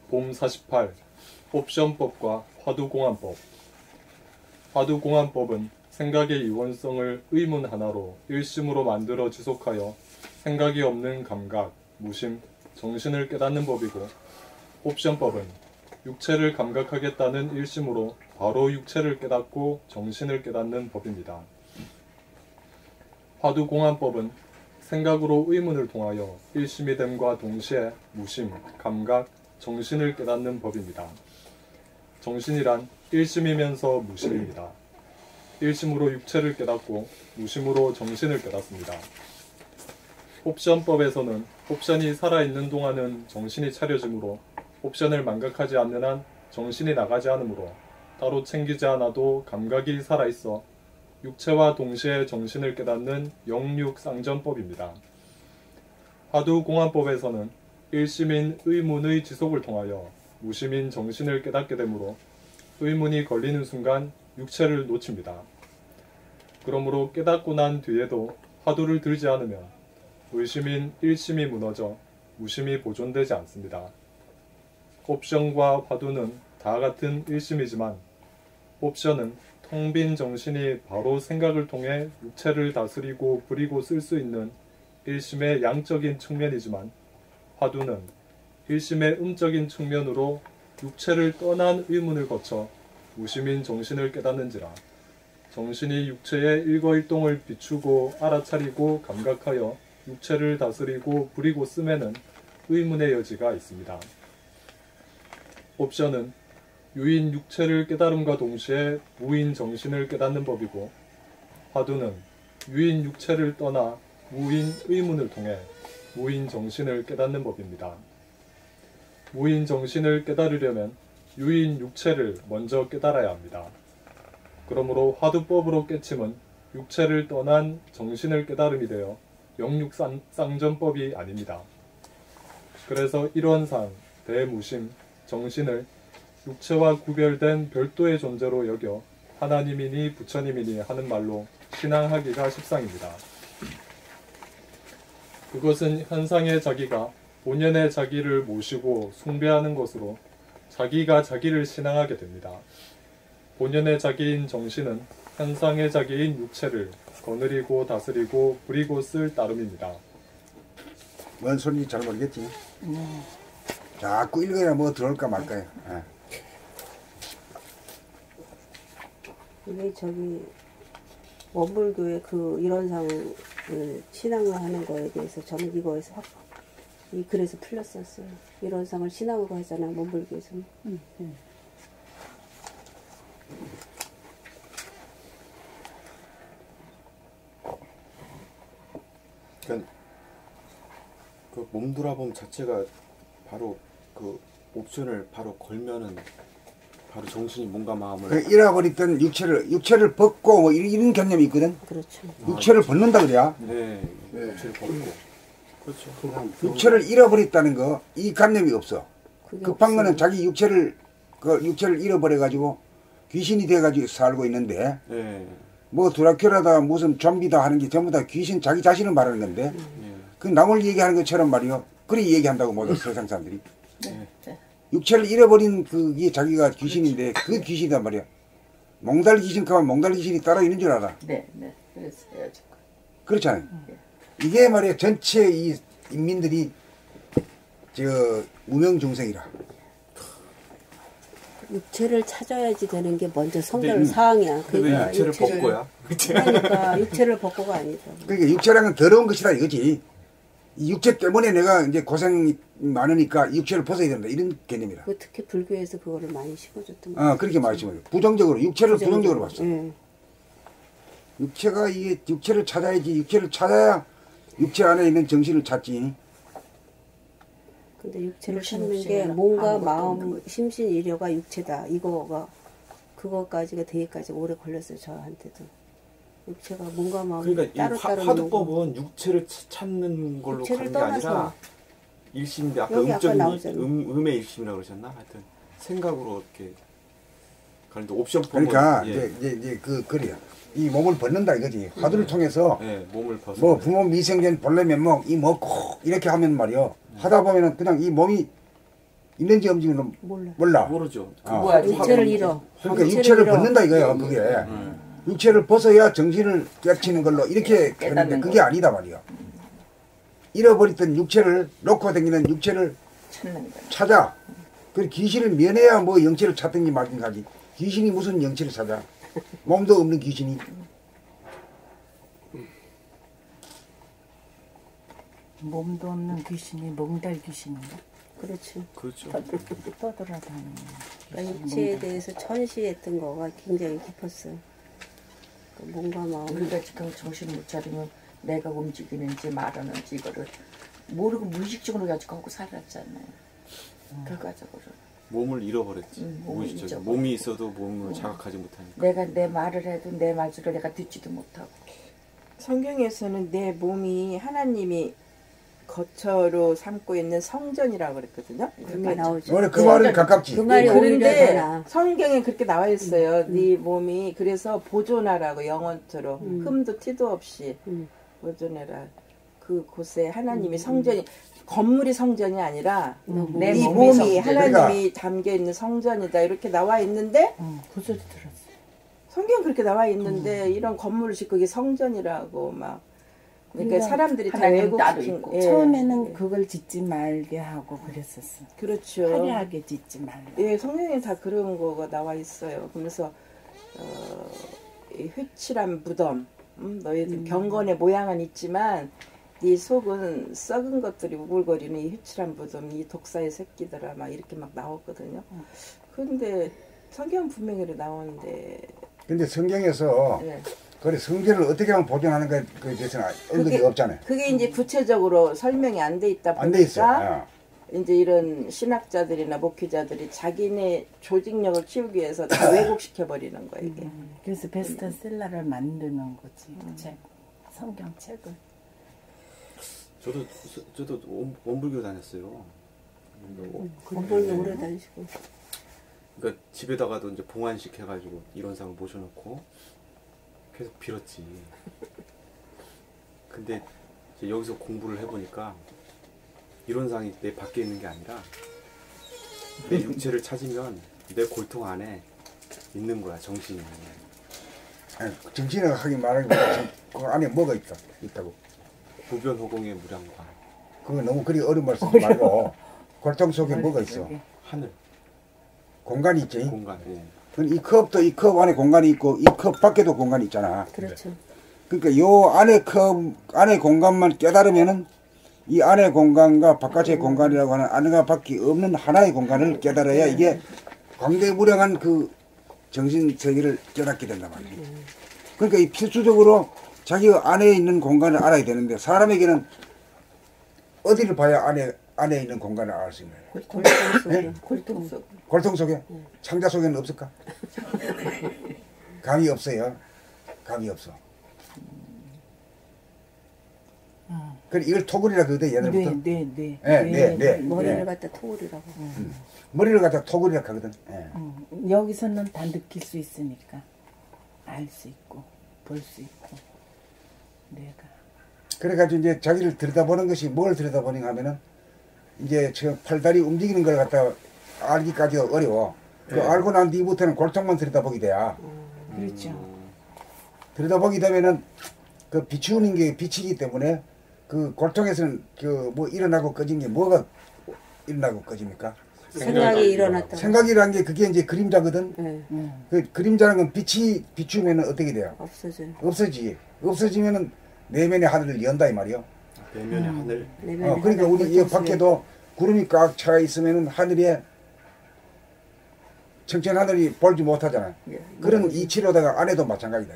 봄 48. 옵션법과 화두공안법. 화두공안법은 생각의 이원성을 의문 하나로 일심으로 만들어 지속하여 생각이 없는 감각, 무심, 정신을 깨닫는 법이고, 옵션법은 육체를 감각하겠다는 일심으로 바로 육체를 깨닫고 정신을 깨닫는 법입니다. 화두공안법은 생각으로 의문을 통하여 일심이 됨과 동시에 무심, 감각, 정신을 깨닫는 법입니다. 정신이란 일심이면서 무심입니다. 일심으로 육체를 깨닫고 무심으로 정신을 깨닫습니다. 옵션법에서는 옵션이 살아있는 동안은 정신이 차려지므로 옵션을 망각하지 않는 한 정신이 나가지 않으므로 따로 챙기지 않아도 감각이 살아있어 육체와 동시에 정신을 깨닫는 영육상전법입니다. 화두공안법에서는 일심인 의문의 지속을 통하여 무심인 정신을 깨닫게 되므로 의문이 걸리는 순간 육체를 놓칩니다. 그러므로 깨닫고 난 뒤에도 화두를 들지 않으면 의심인 일심이 무너져 무심이 보존되지 않습니다. 옵션과 화두는 다 같은 일심이지만 옵션은 텅 빈 정신이 바로 생각을 통해 육체를 다스리고 부리고 쓸 수 있는 일심의 양적인 측면이지만 화두는 일심의 음적인 측면으로 육체를 떠난 의문을 거쳐 무심인 정신을 깨닫는지라 정신이 육체의 일거일동을 비추고 알아차리고 감각하여 육체를 다스리고 부리고 씀에는 의문의 여지가 있습니다. 옵션은 유인 육체를 깨달음과 동시에 무인 정신을 깨닫는 법이고 화두는 유인 육체를 떠나 무인 의문을 통해 무인 정신을 깨닫는 법입니다. 무인 정신을 깨달으려면 유인 육체를 먼저 깨달아야 합니다. 그러므로 화두법으로 깨침은 육체를 떠난 정신을 깨달음이 되어 영육상전법이 아닙니다. 그래서 이론상 대무심, 정신을 육체와 구별된 별도의 존재로 여겨 하나님이니 부처님이니 하는 말로 신앙하기가 십상입니다. 그것은 현상의 자기가 본연의 자기를 모시고 숭배하는 것으로 자기가 자기를 신앙하게 됩니다. 본연의 자기인 정신은 현상의 자기인 육체를 거느리고 다스리고 부리고 쓸 따름입니다. 뭔 소리인지 잘 모르겠지. 자꾸 읽어야 뭐 들어올까 말까요. 이게 저기 원불교의 그 일원상을 신앙을 하는 거에 대해서 저는 이거에서 확 그래서 틀렸었어요. 이론상을 신앙으로 하잖아, 몸불교에서는. 그러니까 그 몸돌아봄 자체가 바로 그 옵션을 바로 걸면은 바로 정신이 몸과 마음을 그 잃어버렸던 육체를 벗고 뭐 이런 개념이 있거든. 그렇죠. 육체를 벗는다 그래야. 네, 육체를 벗고 그렇죠. 육체를 잃어버렸다는 거 이 관념이 없어. 그게 급한 없어요. 거는 자기 육체를 잃어버려 가지고 귀신이 돼 가지고 살고 있는데 네, 뭐 드라큘라다 무슨 좀비다 하는 게 전부 다 귀신 자기 자신을 말하는 건데 네. 그 남을 얘기하는 것처럼 말이요. 그리 얘기한다고 모든 세상 사람들이. 네. 네. 육체를 잃어버린 그게 자기가 귀신인데 그 귀신이단 말이야. 몽달 귀신 가면 몽달 귀신이 따로 있는 줄 알아. 네. 그랬어요. 지금. 그렇잖아요. 이게 말이야 전체 이 인민들이 무명 중생이라. 육체를 찾아야지 되는 게 먼저 성별 근데 사항이야. 왜 그러니까 육체를 벗고야? 그러니까 육체를 벗고가 아니죠. 그러니까 육체랑은 더러운 것이다 이거지. 이 육체 때문에 내가 이제 고생이 많으니까 육체를 벗어야 된다 이런 개념이라. 그 특히 불교에서 그거를 많이 심어줬던 거. 그렇게 말씀해요. 부정적으로 육체를 부정적으로 봤어. 예. 육체가 이게 육체를 찾아야지. 육체를 찾아야 육체 안에 있는 정신을 찾지. 근데 육체를 육신 찾는 없이는 게 몸과 아무것도 없는 마음, 거지. 심신이려가 육체다. 그거까지가 되기까지 오래 걸렸어요. 저한테도. 육체가 몸과 마음이 그러니까 이 따로따로 화두법은 육체를 찾는 걸로 육체를 가는 게 아니라 떠나서 일심인데 아까 여기 아까 음적인 나오잖아요. 음의 일심이라고 그러셨나? 하여튼 생각으로 이렇게 가는데 옵션법은 그러니까 예, 이제 그래요. 이 몸을 벗는다 이거지. 화두를 통해서 예, 몸을 벗어 뭐 부모 미생전 본래 면목 이 먹고 이렇게 하면 말이요. 하다 보면은 그냥 이 몸이 있는지 없는지는 몰라. 모르죠. 뭐야, 육체를 잃어. 그러니까 육체를 벗는다 이거예요. 그게 육체를 벗어야 정신을 깨치는 걸로 이렇게 깨닫는 하는데 그게 거. 아니다 말이야. 잃어버렸던 육체를 놓고 다니는 육체를 찾는 거야. 찾아. 그 귀신을 면해야 뭐 영체를 찾든지 말든지 하지. 귀신이 무슨 영체를 찾아. 몸도 없는 귀신이. 몸도 없는 귀신이 몽달 귀신인가? 그렇죠. 그렇죠. 떠돌아다니는 그러니까 귀신, 육체에 몽달. 대해서 천시했던 거가 굉장히 깊었어요. 그 몸과 마음. 우리가 지금 정신 못 차리면 내가 움직이는지 말하는지 이거를 모르고 무의식적으로 가지고 하고 살았잖아요. 결과적으로 몸을 잃어버렸지. 몸을 무의식적으로. 잊어버렸고. 몸이 있어도 몸을 자각하지 못하니까. 내가 내 말을 해도 내 말소리를 내가 듣지도 못하고. 성경에서는 내 몸이 하나님이 거처로 삼고 있는 성전이라고 그랬거든요. 그게 나오죠. 원래 그 말은 가깝지. 그 말이 오히려 그런데 되나. 성경에 그렇게 나와 있어요. 네 몸이 그래서 보존하라고 영원토록 흠도 티도 없이 보존해라. 그 곳에 하나님이 성전이 건물이 성전이 아니라 내 네 몸이 몸이 성전. 하나님이 담겨 있는 성전이다 이렇게 나와 있는데 그 소리 들었어. 성경 그렇게 나와 있는데 이런 건물을 짓고 이게 성전이라고 막 그러니까 사람들이 다 하나님 따로 왜곡시킨 있고. 예. 처음에는 그걸 짓지 말게 하고 그랬었어. 그렇죠. 화려하게 짓지 말라. 예, 성경에 다 그런 거가 나와 있어요. 그러면서 이 휘칠한 무덤, 너희들 경건의 모양은 있지만 네 속은 썩은 것들이 우글거리는 이 휘칠한 무덤, 이 독사의 새끼들아 막 이렇게 막 나왔거든요. 그런데 성경 분명히 나오는데 근데 성경에서 예. 그래 성전을 어떻게 하면 보존하는 거에 대해서는 언급이 없잖아요. 그게 이제 구체적으로 설명이 안 돼 있다 안 돼 있어요. 보니까 이제 이런 신학자들이나 목회자들이 자기네 조직력을 키우기 위해서 다 왜곡시켜 버리는 거예요 이게. 그래서 베스트셀러를 만드는 거지. 그 책, 성경책을. 저도 원불교 다녔어요. 건물도 오래 다니시고. 그러니까 집에다가도 이제 봉안식 해가지고 이론상을 모셔놓고 계속 빌었지. 근데 이제 여기서 공부를 해보니까 이론상이 내 밖에 있는 게 아니라 내 육체를 찾으면 내 골통 안에 있는 거야, 정신이. 정신을 하기 말하기보다 그 안에 뭐가 있다고. 부변호공의 무량관, 그거 너무 그리 어려운 말 쓰지 말고 골통 속에 뭐가 있어. 하늘, 공간이 있지. 공간. 예. 이 컵도 이 컵 안에 공간이 있고 이 컵 밖에도 공간이 있잖아. 그렇죠. 그러니까 요 안에 컵 안에 공간만 깨달으면은 이 안의 공간과 바깥의 공간이라고 하는 안과 밖이 없는 하나의 공간을 깨달아야 이게 광대무량한 그 정신 세계를 깨닫게 된단 말이에요. 그러니까 이 필수적으로 자기 안에 있는 공간을 알아야 되는데 사람에게는 어디를 봐야 안에 있는 공간을 알 수 있나요? 골통 속에. 네? 골통 속. 골통 속에? 창자 속에는 없을까? 감이 없어요. 감이 없어. 그래 이걸 토굴이라 그러대 옛날부터. 네. 머리를 갖다 토굴이라고. 머리를 갖다 토굴이라 하거든. 예. 여기서는 다 느낄 수 있으니까 알 수 있고 볼 수 있고 내가 그래가지고 이제 자기를 들여다보는 것이 뭘 들여다보는가 하면은 이제 저 팔다리 움직이는 걸 갖다 알기까지도 어려워. 그 알고 난 뒤부터는 골통만 들여다보게 돼야. 그렇죠. 들여다보게 되면은 그 비추는 게 빛이기 때문에 그 골통에서는 그 뭐 일어나고 꺼진 게 뭐가 일어나고 꺼집니까? 생각이 일어났다. 생각이라는 게 그게 이제 그림자거든. 네. 그 그림자라는 건 빛이 비추면은 어떻게 돼요? 없어져. 없어지면은 내면의 하늘을 연다 이 말이요. 내면의 하늘. 그러니까 우리 이 밖에도 구름이 꽉 차 있으면은 하늘에 청천 하늘이 보지 못하잖아요. 그런 이치로다가 안에도 마찬가지다.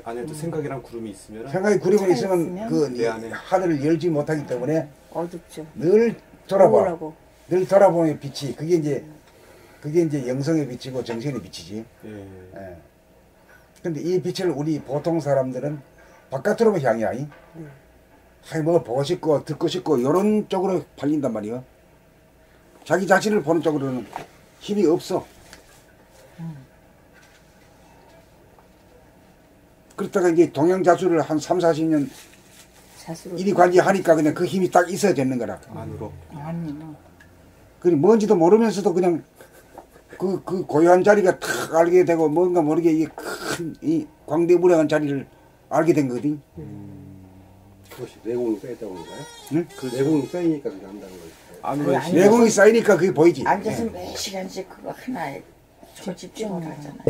안에도 생각이랑 구름이 있으면 생각이 구름이 있으면 있으면 그 내 안에 하늘을 열지 못하기 때문에 어둡죠. 늘 돌아봐. 우울하고. 늘 돌아보는 빛이 그게 이제 영성의 빛이고 정신의 빛이지. 예. 근데 이 빛을 우리 보통 사람들은 바깥으로만 향해. 아니 뭐 보고 싶고 듣고 싶고 이런 쪽으로 팔린단 말이요. 자기 자신을 보는 쪽으로는 힘이 없어. 그렇다가 이제 동양자수를 한 3, 40년 자수로. 이리 관리하니까 그냥 그 힘이 딱 있어야 되는 거라. 안으로. 그니 뭔지도 모르면서도 그냥 그 고요한 자리가 탁 알게 되고 뭔가 모르게 이 큰 이 광대무량한 자리를 알게 된 거거든. 그것이 내공이 쌓였다고 그런가요? 응? 그 내공이 쌓이니까 그게 한다는 거죠. 안으로 아니, 내공이 쌓이니까 그게 보이지. 앉아서 몇 시간씩 그거 하나에 집중을 하잖아요.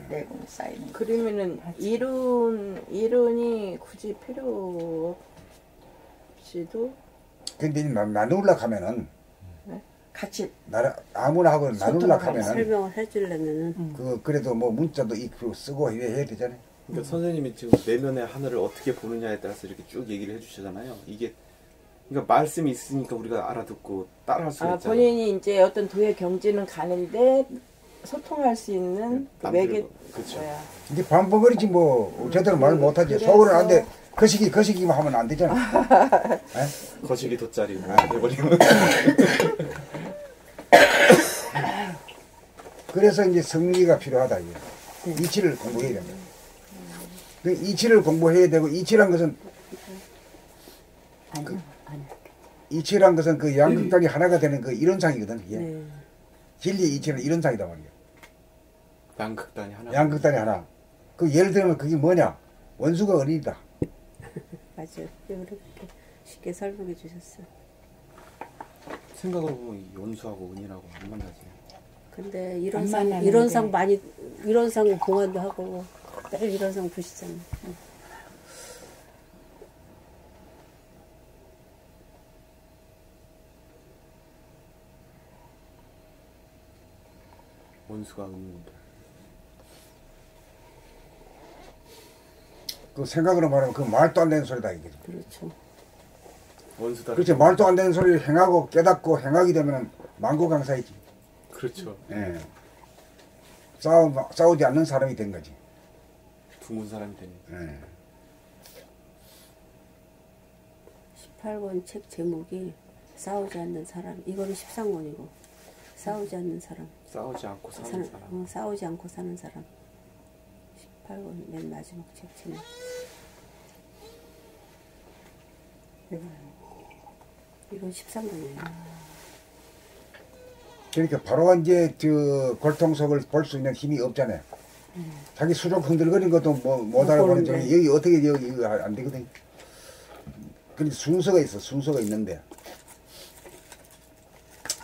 내공이 쌓이는 거. 그러면은 이론이 굳이 필요 없이도 근데 나누려 하면은 같이 아무나 하고 나누려 하면은 설명을 해주려면은 그래도 뭐 문자도 있고 쓰고 해야 되잖아요. 그러니까 선생님이 지금 내면의 하늘을 어떻게 보느냐에 따라서 이렇게 쭉 얘기를 해주시잖아요. 이게 그러니까 말씀이 있으니까 우리가 알아듣고 따라할 수 있잖아요. 본인이 이제 어떤 도의 경지는 가는데 소통할 수 있는 그 매개 그렇죠. 뭐야. 이제 반복거리지 뭐 제대로 말 못하지. 그래서- 속으로는 안 돼. 거시기만 하면 안 되잖아. 거시기 돗자리 해버리면 그래서 이제 성리가 필요하다. 이게. 이치를 공부해야 된다. 그 이치를 공부해야 되고 이치란 것은 이치란 것은 그 양극단이 하나가 되는 그 이론상이거든. 이게. 네. 진리 이치는 이론상이다 말이야. 양극단이 하나. 양극단이 하나. 그 예를 들면 그게 뭐냐? 원수가 은이다. 맞아요. 이렇게 쉽게 설명해 주셨어요. 생각으로 보면 이 원수하고 은이라고 안 만나지. 근데 안 이론상 만나는데. 많이 이론상 공안도 하고 매일 이론상 보시잖아요. 원수가 은인데. 그 생각으로 말하면 그 말도 안 되는 소리다 이게. 그렇죠. 원수다. 그렇죠. 말도 안 되는 소리를 행하고 깨닫고 행하게 되면은 만고강사이지. 그렇죠. 예. 싸우지 않는 사람이 된 거지. 드문 사람이 되니. 예. 18권 책 제목이 싸우지 않는 사람. 이거는 13권이고 싸우지 않는 사람. 싸우지 않고 사는 사람. 싸우지 않고 사는 사람. 18권 맨 마지막 책 제목. 이건 13권이에요. 그러니까 바로 이제 저 골통속을 볼 수 있는 힘이 없잖아요. 자기 수족 흔들거리는 것도 뭐 못 알아보는 중 여기 어떻게 여기 이거 안 되거든. 근데 순서가 있어. 순서가 있는데.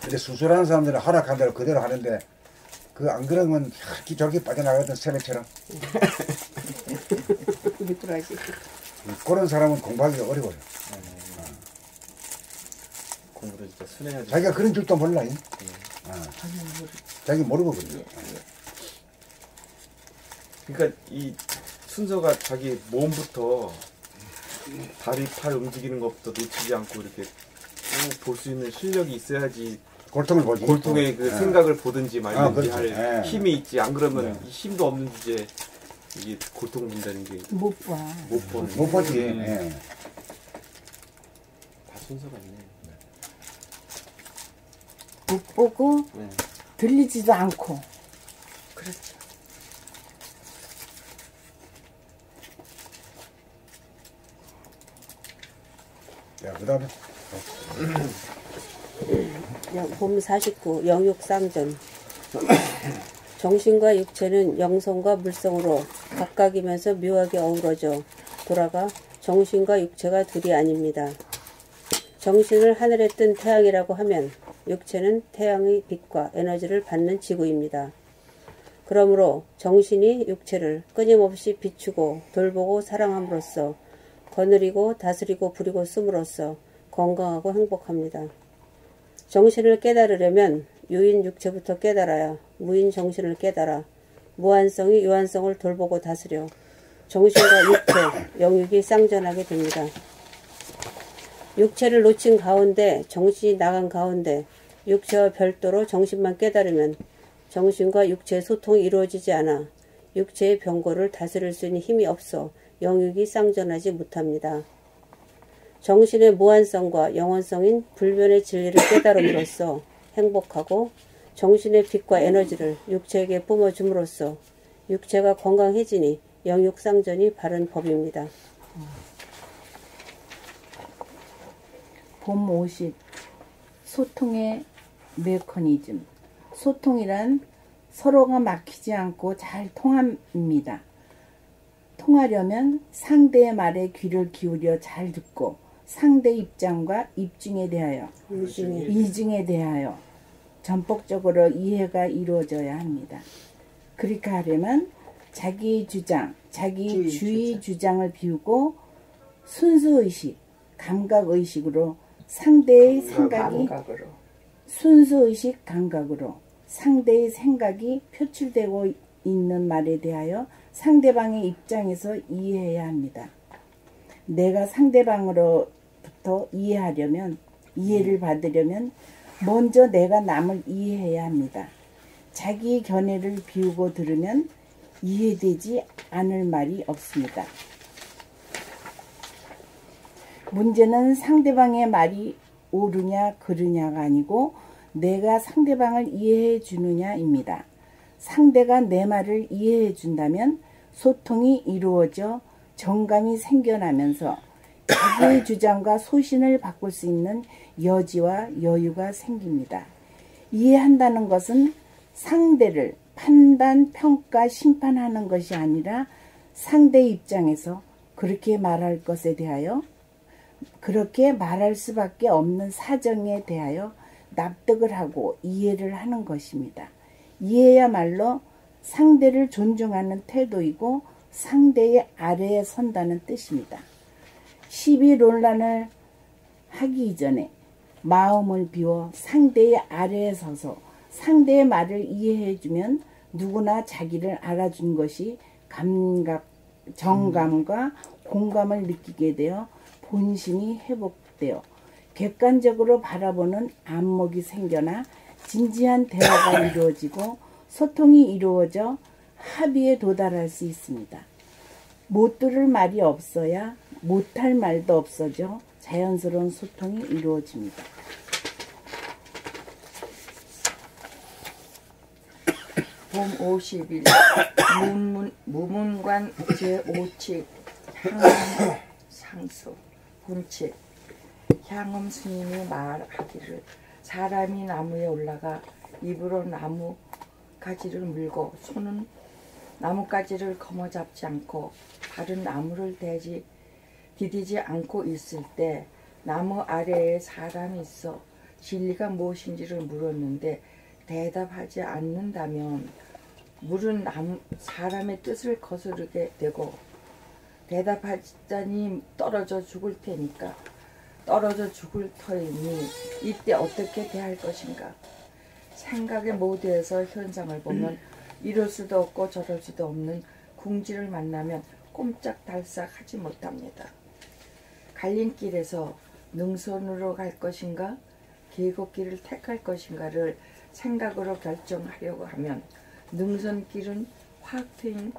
근데 수술하는 사람들은 하락한 대로 그대로 하는데 그 안 그러면 이렇게 저렇게 빠져나가던 새매처럼 미끄러지. 그런 사람은 공부하기가 어려워요. 사람들은 진짜 순회해야 돼. 자기가 그런 줄도 몰라. 잉? 전혀 모르. 자기 모르고 그래. 그러니까 이 순서가 자기 몸부터 다리 팔 움직이는 것부터 놓치지 않고 이렇게 쭉 볼 수 있는 실력이 있어야지 골통을 보지. 골통의 그 생각을 보든지 말든지 그렇지. 할 예. 힘이 있지. 안 그러면 이 힘도 없는 주제에 이게 골통 본다는 게 못 못 봐. 보는 못 보지. 예. 다 순서가 있네. 못 보고 네. 들리지도 않고. 그렇죠. 야, 그 다음에. 봄 49 영육상전. 정신과 육체는 영성과 물성으로 각각이면서 묘하게 어우러져 돌아가 정신과 육체가 둘이 아닙니다. 정신을 하늘에 뜬 태양이라고 하면 육체는 태양의 빛과 에너지를 받는 지구입니다. 그러므로 정신이 육체를 끊임없이 비추고 돌보고 사랑함으로써 거느리고 다스리고 부리고 씀으로써 건강하고 행복합니다. 정신을 깨달으려면 유인 육체부터 깨달아야 무인 정신을 깨달아 무한성이 유한성을 돌보고 다스려 정신과 육체, 영육이 쌍전하게 됩니다. 육체를 놓친 가운데 정신이 나간 가운데 육체와 별도로 정신만 깨달으면 정신과 육체의 소통이 이루어지지 않아 육체의 병고를 다스릴 수 있는 힘이 없어 영육이 쌍전하지 못합니다. 정신의 무한성과 영원성인 불변의 진리를 깨달음으로써 행복하고 정신의 빛과 에너지를 육체에게 뿜어줌으로써 육체가 건강해지니 영육쌍전이 바른 법입니다. 봄 50. 소통의 메커니즘. 소통이란 서로가 막히지 않고 잘 통합니다. 통하려면 상대의 말에 귀를 기울여 잘 듣고 상대 입장과 입증에 대하여 이증에 대하여 전폭적으로 이해가 이루어져야 합니다. 그렇게 하려면 자기 주장, 자기 주의 주장을 비우고 순수의식, 감각의식으로 상대의 생각이 감각으로. 순수의식 감각으로 상대의 생각이 표출되고 있는 말에 대하여 상대방의 입장에서 이해해야 합니다. 내가 상대방으로부터 이해를 받으려면 먼저 내가 남을 이해해야 합니다. 자기 견해를 비우고 들으면 이해되지 않을 말이 없습니다. 문제는 상대방의 말이 옳으냐 그르냐가 아니고 내가 상대방을 이해해 주느냐입니다. 상대가 내 말을 이해해 준다면 소통이 이루어져 정감이 생겨나면서 자기의 주장과 소신을 바꿀 수 있는 여지와 여유가 생깁니다. 이해한다는 것은 상대를 판단, 평가, 심판하는 것이 아니라 상대 입장에서 그렇게 말할 것에 대하여 그렇게 말할 수밖에 없는 사정에 대하여 납득을 하고 이해를 하는 것입니다. 이해야말로 상대를 존중하는 태도이고 상대의 아래에 선다는 뜻입니다. 시비 논란을 하기 이전에 마음을 비워 상대의 아래에 서서 상대의 말을 이해해주면 누구나 자기를 알아준 것이 정감과 공감을 느끼게 되어 본심이 회복되어 객관적으로 바라보는 안목이 생겨나 진지한 대화가 이루어지고 소통이 이루어져 합의에 도달할 수 있습니다. 못 들을 말이 없어야 못할 말도 없어져 자연스러운 소통이 이루어집니다. 봄 50일 무문관 제5칙 향음상수 본칙 향음 스님이 말하기를 사람이 나무에 올라가 입으로 나무 가지를 물고 손은 나뭇가지를 거머잡지 않고 발은 나무를 디디지 않고 있을 때 나무 아래에 사람이 있어 진리가 무엇인지를 물었는데 대답하지 않는다면 물은 사람의 뜻을 거스르게 되고 대답하자니 떨어져 죽을 테니까 떨어져 죽을 터이니 이때 어떻게 대할 것인가. 생각의 모두에서 현상을 보면 이럴 수도 없고 저럴 수도 없는 궁지를 만나면 꼼짝달싹 하지 못합니다. 갈림길에서 능선으로 갈 것인가 계곡길을 택할 것인가를 생각으로 결정하려고 하면 능선길은 확 트인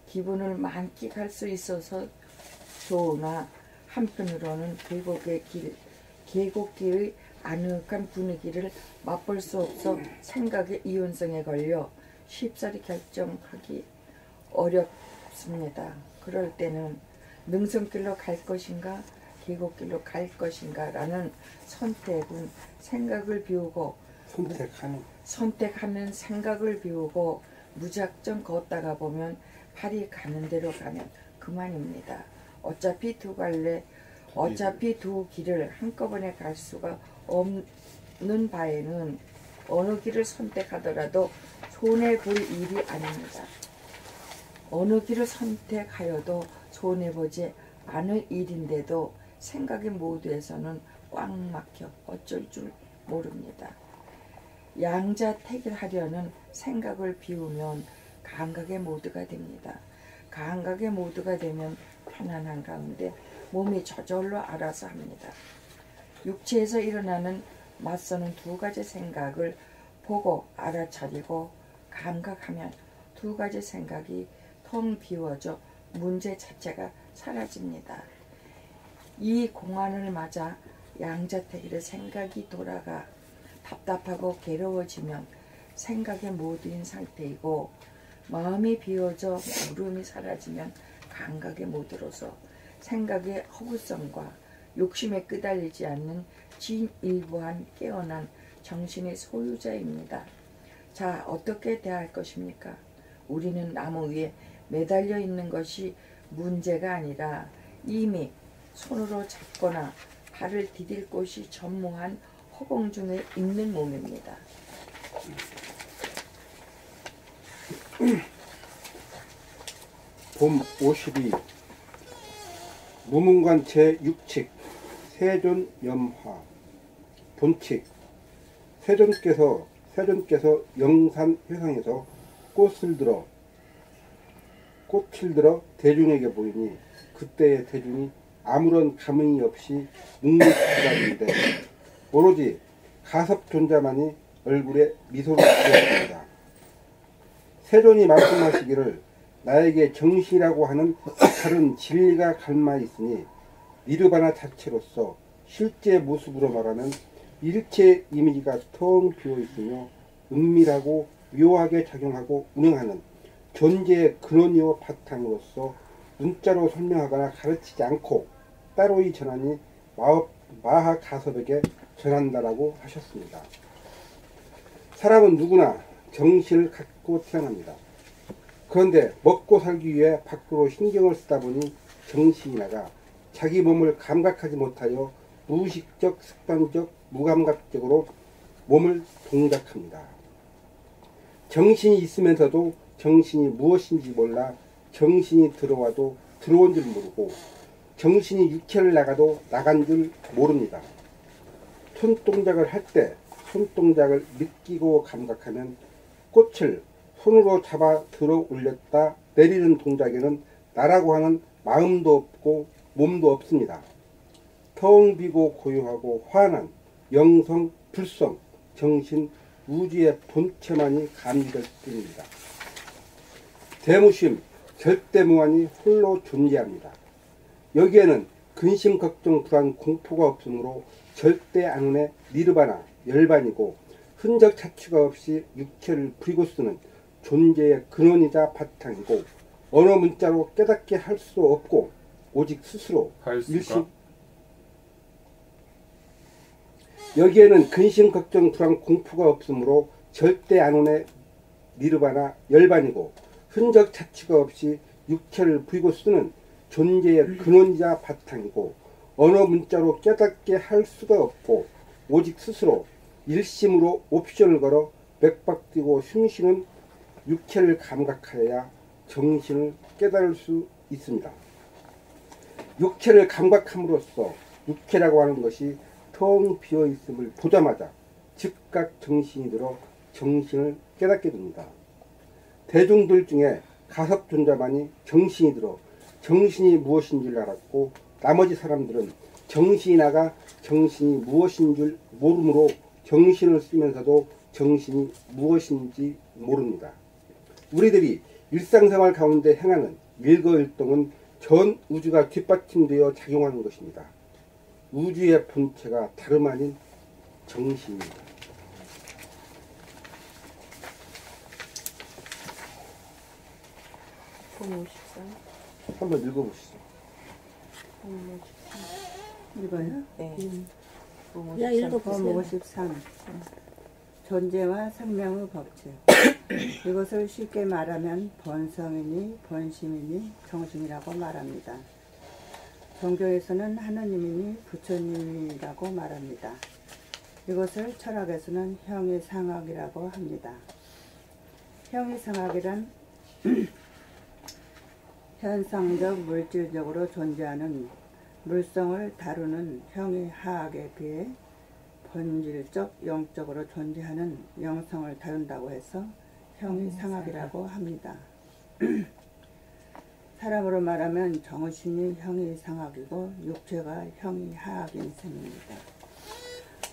기분을 만끽할 수 있어서 좋으나 한편으로는 계곡길의 아늑한 분위기를 맛볼 수 없어 생각의 이온성에 걸려 쉽사리 결정하기 어렵습니다. 그럴 때는 능선길로 갈 것인가 계곡길로 갈 것인가 라는 선택은 생각을 비우고 선택하는 생각을 비우고 무작정 걷다가 보면 발이 가는 대로 가면 그만입니다. 어차피 두 길을 한꺼번에 갈 수가 없는 바에는 어느 길을 선택하더라도 손해볼 일이 아닙니다. 어느 길을 선택하여도 손해보지 않을 일인데도 생각의 모두에서는 꽉 막혀 어쩔 줄 모릅니다. 양자택일하려는 생각을 비우면 감각의 모두가 됩니다. 감각의 모두가 되면 편안한 가운데 몸이 저절로 알아서 합니다. 육체에서 일어나는 맞서는 두 가지 생각을 보고 알아차리고 감각하면 두 가지 생각이 텅 비워져 문제 자체가 사라집니다. 이 공안을 맞아 양자택일의 생각이 돌아가 답답하고 괴로워지면 생각의 모두인 상태이고 마음이 비워져 물음이 사라지면 감각의 모두로서 생각의 허구성과 욕심에 끄달리지 않는 진일보한 깨어난 정신의 소유자입니다. 자, 어떻게 대할 것입니까? 우리는 나무 위에 매달려 있는 것이 문제가 아니라 이미 손으로 잡거나 발을 디딜 곳이 전무한 허공 중에 있는 몸입니다. 봄 52 무문관체 육칙 세존염화 본칙 세존께서 영산 회상에서 꽃을 들어 대중에게 보이니 그때의 대중이 아무런 감흥이 없이 묵묵부답인데 오로지 가섭존자만이 얼굴에 미소를 지었습니다. 세존이 말씀하시기를 나에게 정신이라고 하는 다른 진리가 갈마 있으니 니르바나 자체로서 실제 모습으로 말하면 일체 이미지가 텅 비어 있으며 은밀하고 묘하게 작용하고 운행하는 존재의 근원이요 바탕으로서 문자로 설명하거나 가르치지 않고 따로이 전하니 마하가섭에게 전한다라고 하셨습니다. 사람은 누구나 정신을 갖고 태어납니다. 그런데 먹고 살기 위해 밖으로 신경을 쓰다 보니 정신이 나가 자기 몸을 감각하지 못하여 무의식적, 습관적, 무감각적으로 몸을 동작합니다. 정신이 있으면서도 정신이 무엇인지 몰라 정신이 들어와도 들어온 줄 모르고 정신이 육체를 나가도 나간 줄 모릅니다. 손동작을 할 때 손동작을 느끼고 감각하면 꽃을 손으로 잡아 들어 올렸다 내리는 동작에는 나라고 하는 마음도 없고 몸도 없습니다. 텅 비고 고요하고 환한 영성, 불성, 정신, 우주의 본체만이 감지될 뿐입니다. 대무심, 절대무한이 홀로 존재합니다. 여기에는 근심, 걱정, 불안, 공포가 없으므로 절대 안운의 니르바나, 열반이고 흔적 자취가 없이 육체를 부리고 쓰는 존재의 근원이자 바탕이고 어느 문자로 깨닫게 할 수 없고 오직 스스로 일심 여기에는 근심, 걱정, 불안, 공포가 없으므로 절대 안운의 니르바나, 열반이고 흔적 자취가 없이 육체를 부리고 쓰는 존재의 근원이자 바탕이고 어느 문자로 깨닫게 할 수가 없고 오직 스스로 일심으로 옵션을 걸어 맥박 뛰고 숨쉬는 육체를 감각하여야 정신을 깨달을 수 있습니다. 육체를 감각함으로써 육체라고 하는 것이 텅 비어 있음을 보자마자 즉각 정신이 들어 정신을 깨닫게 됩니다. 대중들 중에 가섭존자만이 정신이 들어 정신이 무엇인 줄 알았고, 나머지 사람들은 정신이 나가 정신이 무엇인 줄 모르므로 정신을 쓰면서도 정신이 무엇인지 모릅니다. 우리들이 일상생활 가운데 행하는 일거일동은 전 우주가 뒷받침되어 작용하는 것입니다. 우주의 본체가 다름 아닌 정신입니다. 한번 읽어보시죠. 이거요? 네. 그냥 읽어보세요. 53. 존재와 생명의 법칙. 이것을 쉽게 말하면 본성이니 본심이니 정신이라고 말합니다. 종교에서는 하느님이니 부처님이라고 말합니다. 이것을 철학에서는 형이상학이라고 합니다. 형이상학이란 현상적 물질적으로 존재하는 물성을 다루는 형이하학에 비해 본질적 영적으로 존재하는 영성을 다룬다고 해서 형이상학이라고 합니다. 사람으로 말하면 정신이 형이상학이고 육체가 형이하학인 셈입니다.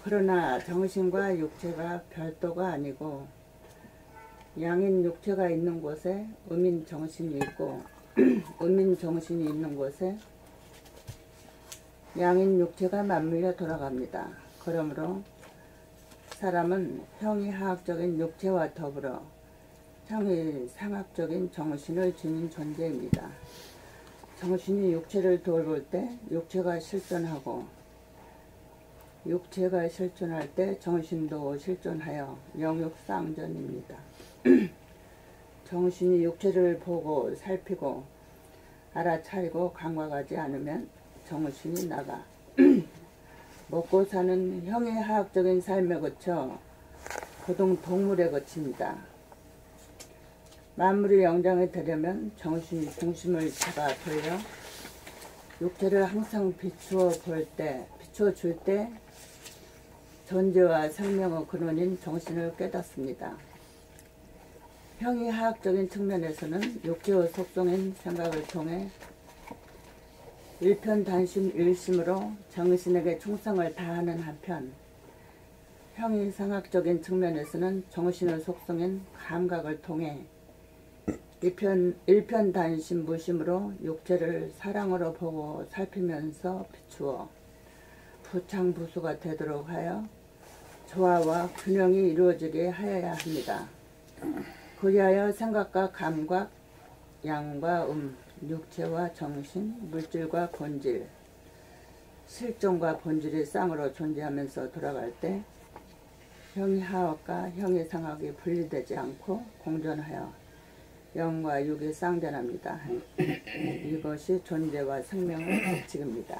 그러나 정신과 육체가 별도가 아니고 양인 육체가 있는 곳에 음인 정신이 있고 음인 정신이 있는 곳에 양인 육체가 맞물려 돌아갑니다. 그러므로 사람은 형이하학적인 육체와 더불어 형이상학적인 정신을 지닌 존재입니다. 정신이 육체를 돌볼 때 육체가 실존하고 육체가 실존할 때 정신도 실존하여 영육상전입니다. 정신이 육체를 보고 살피고 알아차리고 감각하지 않으면 정신이 나가 먹고 사는 형이하학적인 삶에 그쳐 고동 동물에 그칩니다. 만물의 영장에 되려면 정신이 중심을 잡아 돌려 육체를 항상 비추어 줄 때 존재와 생명의 근원인 정신을 깨닫습니다. 형이하학적인 측면에서는 육체의 속성인 생각을 통해 일편단심 일심으로 정신에게 충성을 다하는 한편, 형이상학적인 측면에서는 정신의 속성인 감각을 통해 일편단심 무심으로 육체를 사랑으로 보고 살피면서 비추어 부창부수가 되도록 하여 조화와 균형이 이루어지게 하여야 합니다. 그리하여 생각과 감각, 양과 육체와 정신, 물질과 본질, 실존과 본질이 쌍으로 존재하면서 돌아갈 때 형이하학과 형이상학이 분리되지 않고 공존하여 영과 육이 쌍전합니다. 이것이 존재와 생명의 법칙입니다.